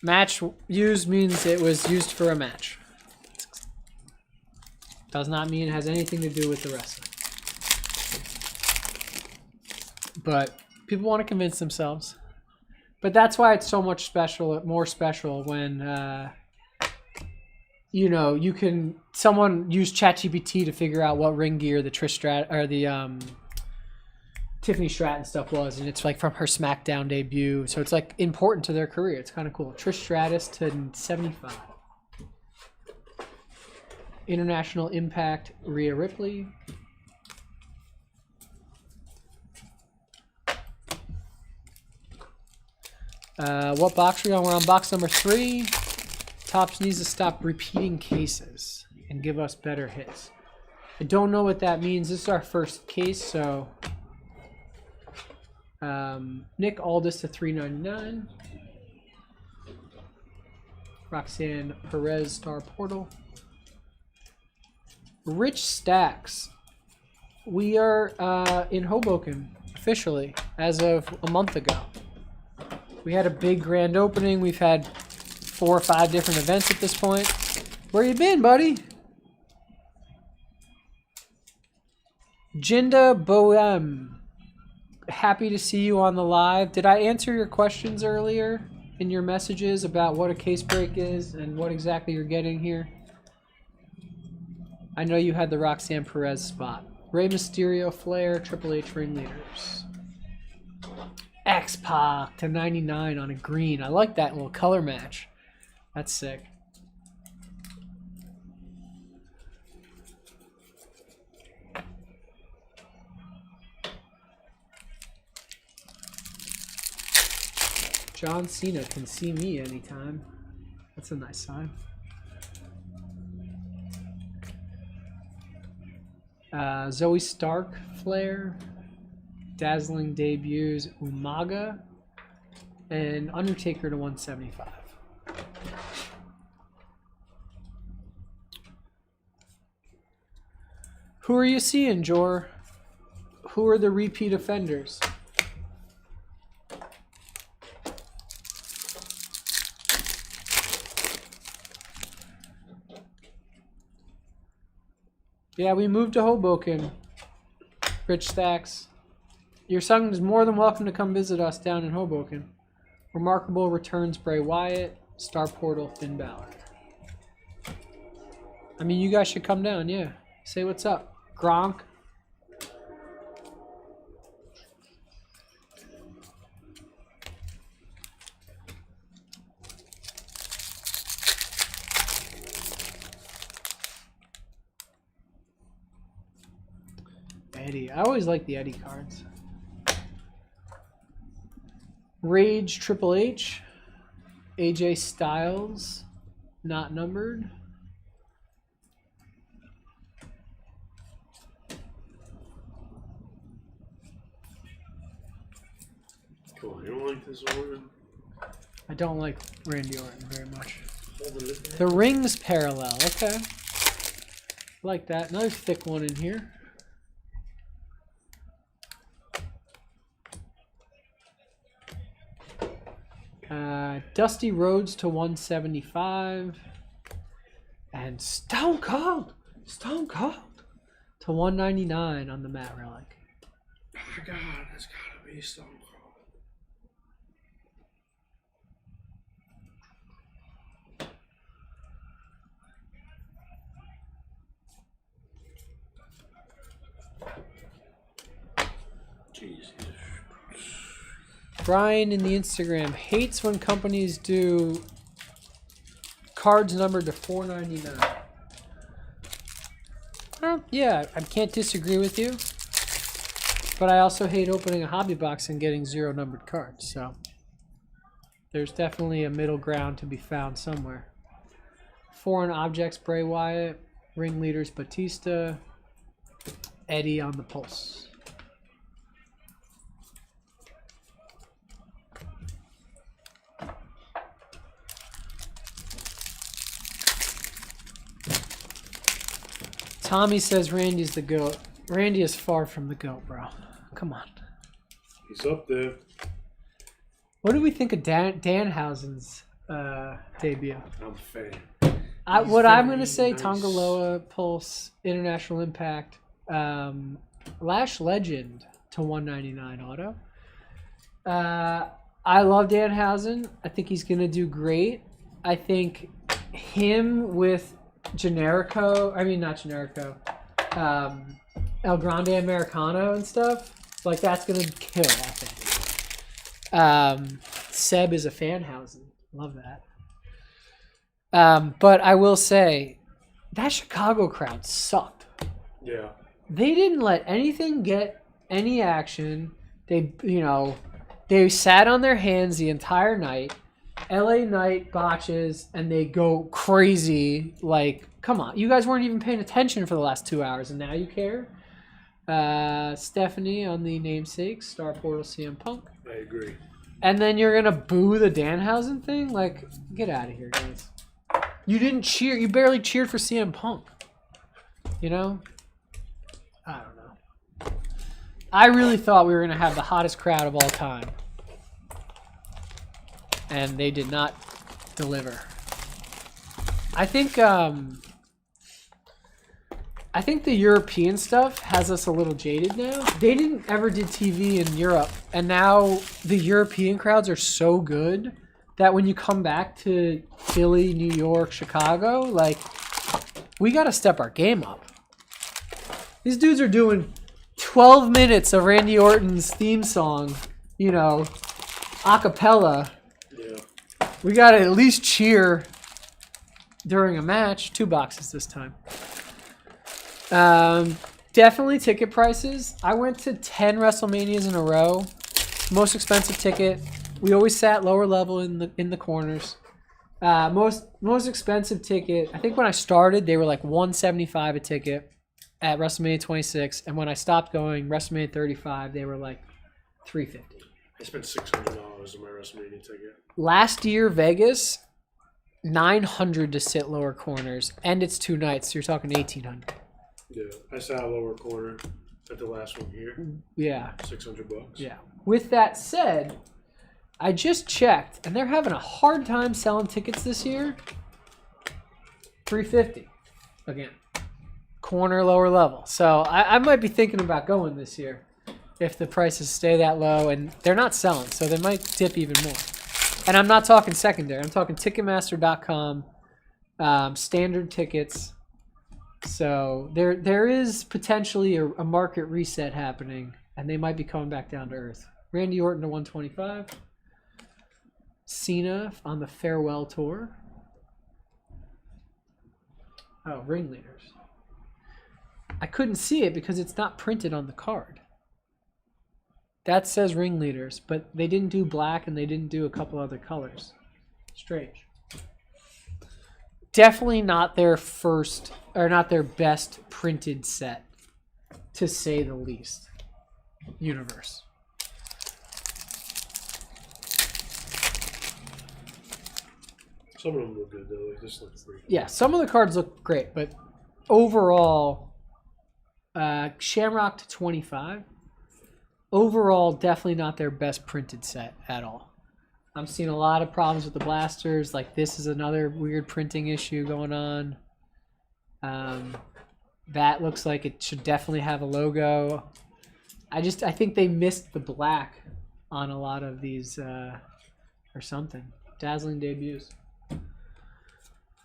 Match used means it was used for a match. Does not mean it has anything to do with the wrestling. But people want to convince themselves. But that's why it's so much more special when, someone used ChatGPT to figure out what ring gear the Tiffany Stratton stuff was, and it's like from her SmackDown debut, so it's like important to their career. It's kind of cool. Trish Stratus to 75. International Impact, Rhea Ripley. What box are we on? We're on box number 3. Topps needs to stop repeating cases and give us better hits. I don't know what that means. This is our first case, so Nick Aldis to 399. Roxanne Perez Star Portal. Rich Stacks. We are in Hoboken officially as of a month ago. We had a big grand opening. We've had 4 or 5 different events at this point. Where you been, buddy? Jinda Bohem. Happy to see you on the live. Did I answer your questions earlier in your messages about what a case break is and what exactly you're getting here? I know you had the Roxanne Perez spot. Rey Mysterio, Flair, Triple H ringleaders. X-Pac to 99 on a green. I like that little color match. That's sick. John Cena can see me anytime. That's a nice sign. Zoe Stark, Flair. Dazzling debuts, Umaga, and Undertaker to 175. Who are you seeing, Jor? Who are the repeat offenders? Yeah, we moved to Hoboken. Rich Stacks. Your son is more than welcome to come visit us down in Hoboken. Remarkable returns Bray Wyatt, Star Portal, Finn Balor. I mean, you guys should come down, yeah. Say what's up. Gronk. Eddie. I always like the Eddie cards. Rage Triple H, AJ Styles, not numbered. Cool. You don't like this Orton? I don't like Randy Orton very much. The rings parallel. Okay. Like that. Another thick one in here. Dusty Rhodes to 175. And Stone Cold to 199 on the Matt Relic. Oh my God, that's gotta be Stone Cold. Brian in the Instagram hates when companies do cards numbered to $4.99. Well, yeah, I can't disagree with you. But I also hate opening a hobby box and getting 0 numbered cards. So there's definitely a middle ground to be found somewhere. Foreign Objects, Bray Wyatt. Ringleaders, Batista. Eddie on the pulse. Tommy says Randy's the GOAT. Randy is far from the GOAT, bro. Come on. He's up there. What do we think of Danhausen's debut? I'm a fan. What I'm going to say, nice. Tongaloa, Pulse, International Impact, Lash Legend to 199 auto. I love Danhausen. I think he's going to do great. I think him with Generico, not Generico, El Grande Americano and stuff, like that's going to kill, I think. Seb is a Fanhausen. Love that. But I will say, that Chicago crowd sucked. Yeah. They didn't let anything get any action. They sat on their hands the entire night. LA Knight botches, and they go crazy. Like, come on. You guys weren't even paying attention for the last 2 hours, and now you care? Stephanie on the namesake, Star Portal CM Punk. I agree. And then you're going to boo the Danhausen thing? Like, get out of here, guys. You didn't cheer. You barely cheered for CM Punk. You know? I don't know. I really thought we were going to have the hottest crowd of all time. And they did not deliver. I think the European stuff has us a little jaded now. They didn't ever did TV in Europe, and now the European crowds are so good that when you come back to Philly, New York, Chicago, like, we got to step our game up. These dudes are doing 12 minutes of Randy Orton's theme song, a cappella. Yeah. We got to at least cheer during a match. 2 boxes this time. Definitely ticket prices. I went to 10 WrestleManias in a row. Most expensive ticket. We always sat lower level in the corners. Most expensive ticket. I think when I started, they were like $175 a ticket at WrestleMania 26, and when I stopped going, WrestleMania 35, they were like $350. I spent $600 on my WrestleMania ticket. Last year, Vegas, $900 to sit lower corners, and it's 2 nights. So you're talking $1,800. Yeah, I sat a lower corner at the last one here. Yeah. $600. Yeah. With that said, I just checked, and they're having a hard time selling tickets this year. $350 again. Corner, lower level. So I might be thinking about going this year if the prices stay that low, and they're not selling, so they might dip even more. And I'm not talking secondary. I'm talking Ticketmaster.com, standard tickets. So there is potentially a market reset happening, and they might be coming back down to earth. Randy Orton to 125. Cena on the farewell tour. Oh, ringleaders. I couldn't see it because it's not printed on the card. That says ringleaders, but they didn't do black and they didn't do a couple other colors. Strange. Definitely not their first, or not their best printed set, to say the least. Universe. Some of them look good though. Like this looks pretty. Yeah, some of the cards look great, but overall, Shamrock to 25. Overall, definitely not their best printed set at all. I'm seeing a lot of problems with the blasters. Like, this is another weird printing issue going on. That looks like it should definitely have a logo. I think they missed the black on a lot of these or something. Dazzling debuts.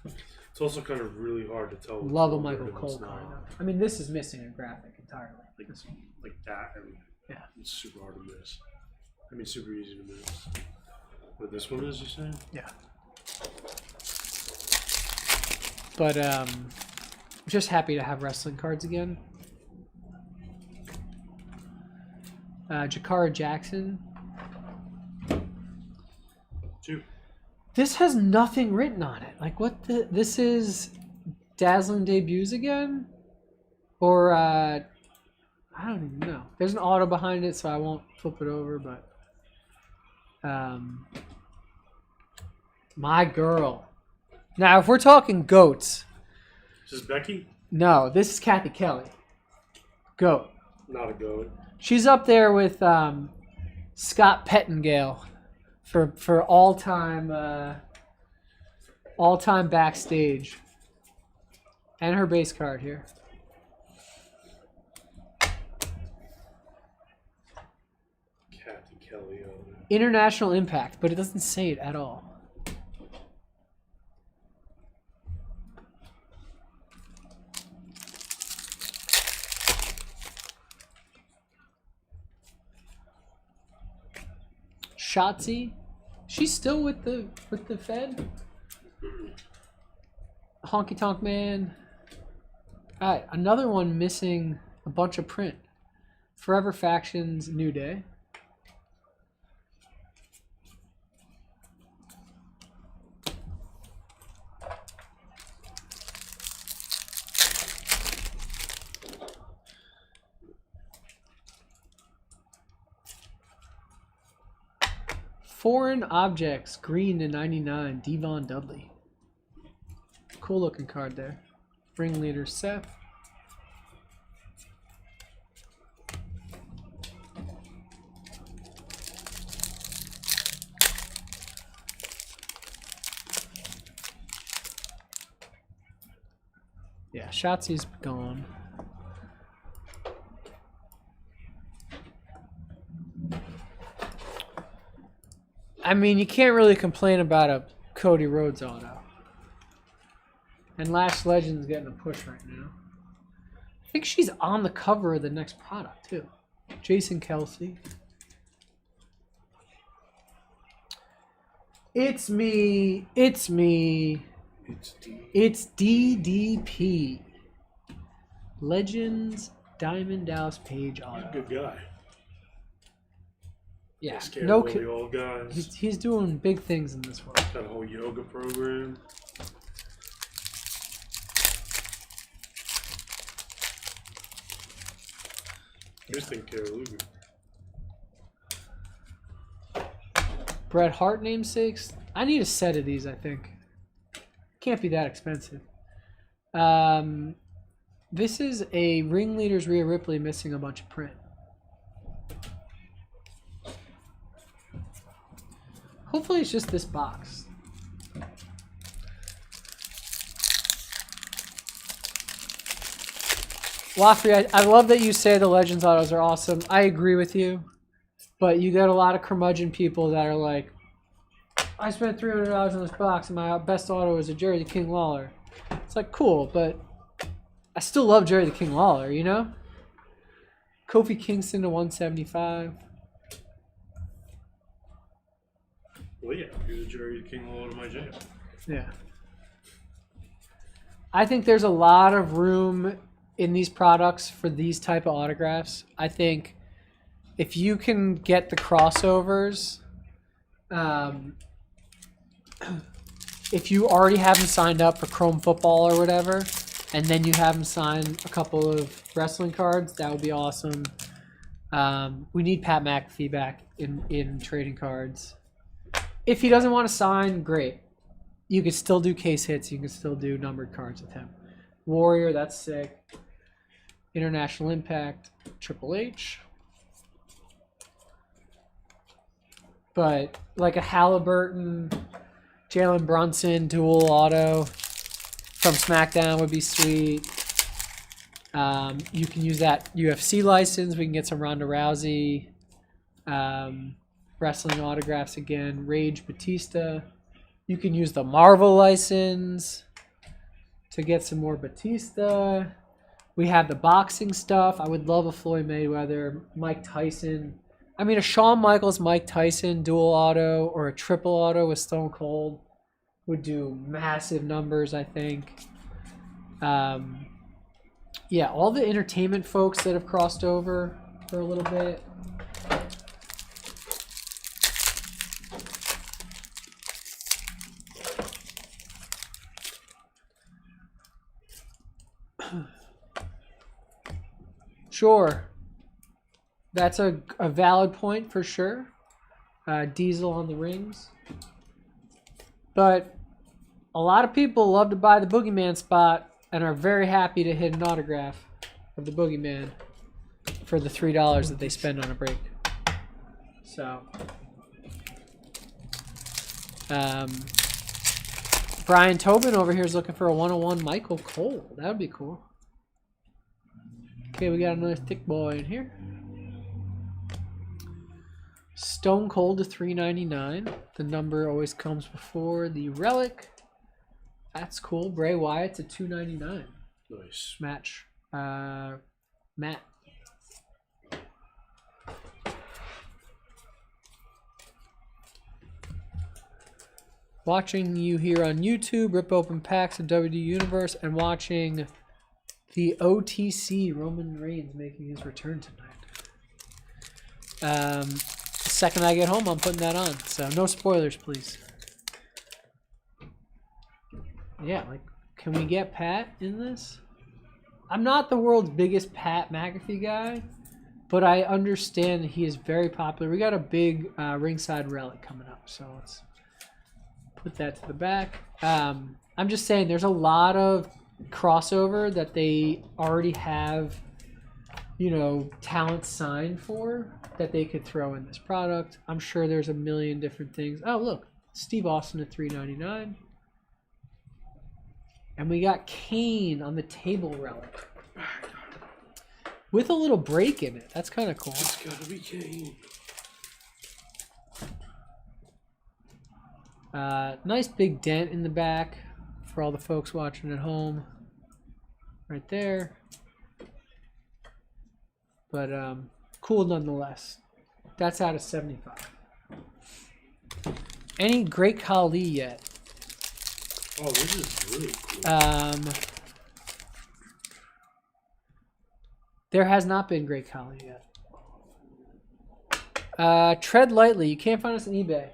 It's also kind of really hard to tell. Love a Michael Cole card. I mean, this is missing a graphic entirely. Like that, and yeah, it's super hard to miss. I mean, super easy to miss. What this one is, you saying? Yeah. But I'm just happy to have wrestling cards again. Jakara Jackson. 2. This has nothing written on it. Like, what the... This is Dazzling Debuts again? Or, I don't even know. There's an auto behind it, so I won't flip it over, but... my girl. Now, if we're talking goats... Is this Becky? No, this is Kathy Kelly. Goat. Not a goat. She's up there with Scott Pettingale for all-time backstage. And her base card here. Kathy Kelly. International Impact, but it doesn't say it at all. Shotzi, she's still with the Fed. Honky Tonk Man. All right, another one missing a bunch of print. Forever Factions, New Day. Foreign Objects, green to 99, Devon Dudley. Cool looking card there. Ringleader Seth. Yeah, Shotzi's gone. I mean, you can't really complain about a Cody Rhodes auto. And Lash Legend's getting a push right now. I think she's on the cover of the next product, too. Jason Kelsey. It's me. It's me. It's DDP. Legends Diamond Dallas Page auto. Good guy. Yeah, no really old guys. He's doing big things in this world. Got a whole yoga program. Interesting, Luger. Bret Hart namesakes. I need a set of these, I think. Can't be that expensive. This is a Ringleader's Rhea Ripley missing a bunch of print. Hopefully it's just this box. Woffrey, I love that you say the Legends autos are awesome. I agree with you. But you got a lot of curmudgeon people that are like, I spent $300 on this box and my best auto is a Jerry the King Lawler. It's like, cool, but I still love Jerry the King Lawler, you know? Kofi Kingston to 175. Well, yeah, you're the Jerry the King Lawler to my jam. Yeah. I think there's a lot of room in these products for these type of autographs. I think if you can get the crossovers, if you already have them signed up for Chrome Football or whatever, and then you have them sign a couple of wrestling cards, that would be awesome. We need Pat McAfee back in trading cards. If he doesn't want to sign, great. You can still do case hits. You can still do numbered cards with him. Warrior, that's sick. International Impact, Triple H. But like a Halliburton, Jalen Brunson dual auto from SmackDown would be sweet. You can use that UFC license. We can get some Ronda Rousey wrestling autographs again. Rage Batista. You can use the Marvel license to get some more Batista. We have the boxing stuff. I would love a Floyd Mayweather, Mike Tyson. I mean, a Shawn Michaels, Mike Tyson dual auto or a triple auto with Stone Cold would do massive numbers, I think. Yeah, all the entertainment folks that have crossed over for a little bit. Sure. That's a valid point for sure. Diesel on the rings. But a lot of people love to buy the Boogeyman spot and are very happy to hit an autograph of the Boogeyman for the $3 that they spend on a break. So, Brian Tobin over here is looking for a 101 Michael Cole. That would be cool. Okay, we got another thick boy in here. Stone Cold to $3.99. The number always comes before the relic. That's cool. Bray Wyatt to $2.99. Nice. Match. Matt. Watching you here on YouTube, rip open packs of WWE Universe, and watching the OTC Roman Reigns making his return tonight. The second I get home, I'm putting that on. So no spoilers, please. Yeah, like, can we get Pat in this? I'm not the world's biggest Pat McAfee guy, but I understand that he is very popular. We got a big ringside relic coming up, so let's put that to the back. I'm just saying there's a lot of crossover that they already have, you know, talent signed for that they could throw in this product. I'm sure there's a million different things. Oh, look, Steve Austin at $3.99. And we got Kane on the table relic with a little break in it. That's kind of cool. It's gotta be Kane. Nice big dent in the back for all the folks watching at home. Right there. But cool nonetheless. That's out of 75. Any Great Khali yet? Oh, this is really cool. There has not been Great Khali yet. Tread lightly. You can't find us on eBay.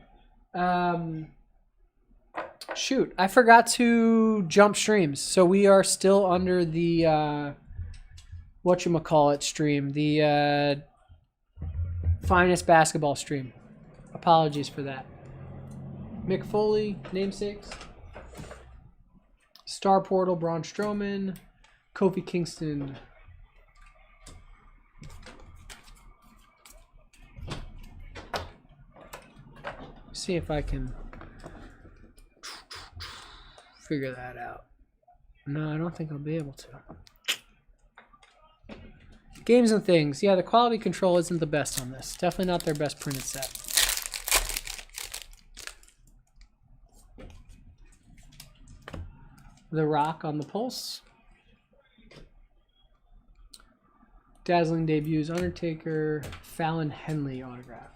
Shoot, I forgot to jump streams. So we are still under the whatchamacallit stream, the finest basketball stream. Apologies for that. Mick Foley, namesakes. Star Portal, Braun Strowman, Kofi Kingston. See if I can figure that out. No, I don't think I'll be able to. Games and things. Yeah, the quality control isn't the best on this. Definitely not their best printed set. The Rock on the Pulse. Dazzling debuts, Undertaker, Fallon Henley autograph.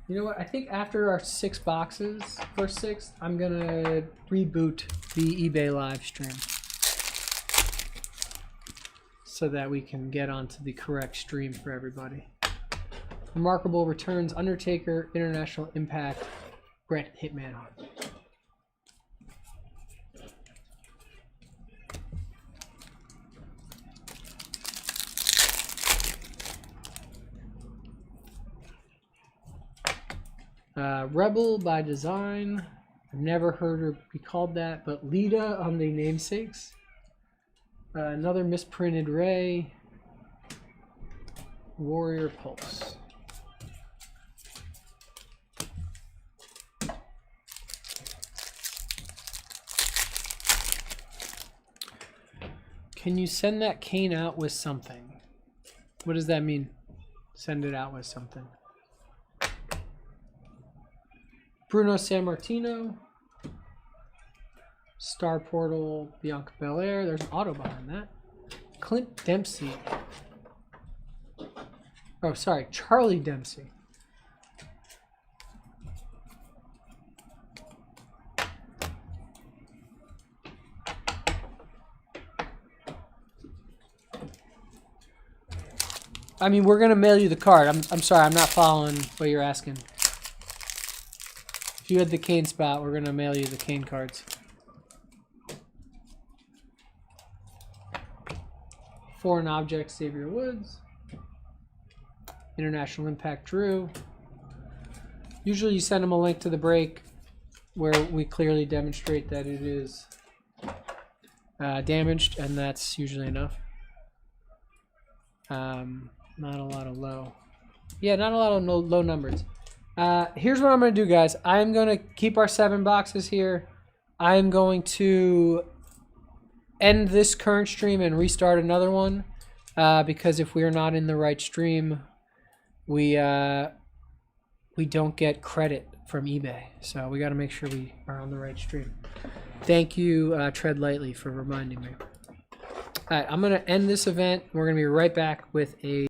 You know what? I think after our 6 boxes, first 6, I'm going to reboot the eBay live stream so that we can get onto the correct stream for everybody. Remarkable returns, Undertaker, International Impact, Bret Hitman Hart. Rebel by Design. I've never heard her be called that, but Lita on the namesakes. Another misprinted Ray. Warrior Pulse. Can you send that Kane out with something? What does that mean? Send it out with something. Bruno Sammartino. Star Portal, Bianca Belair. There's an auto behind that. Clint Dempsey. Oh, sorry, Charlie Dempsey. I mean, we're gonna mail you the card. I'm sorry, I'm not following what you're asking. If you had the Kane spot, we're gonna mail you the Kane cards. Foreign Object, Xavier Woods. International Impact, Drew. Usually you send them a link to the break where we clearly demonstrate that it is damaged, and that's usually enough. Not a lot of low. Yeah, not a lot of low numbers. Here's what I'm going to do, guys. I'm going to keep our 7 boxes here. I'm going to end this current stream and restart another one because if we're not in the right stream, we don't get credit from eBay. So we got to make sure we are on the right stream. Thank you, Tread Lightly, for reminding me. All right, I'm going to end this event. We're going to be right back with a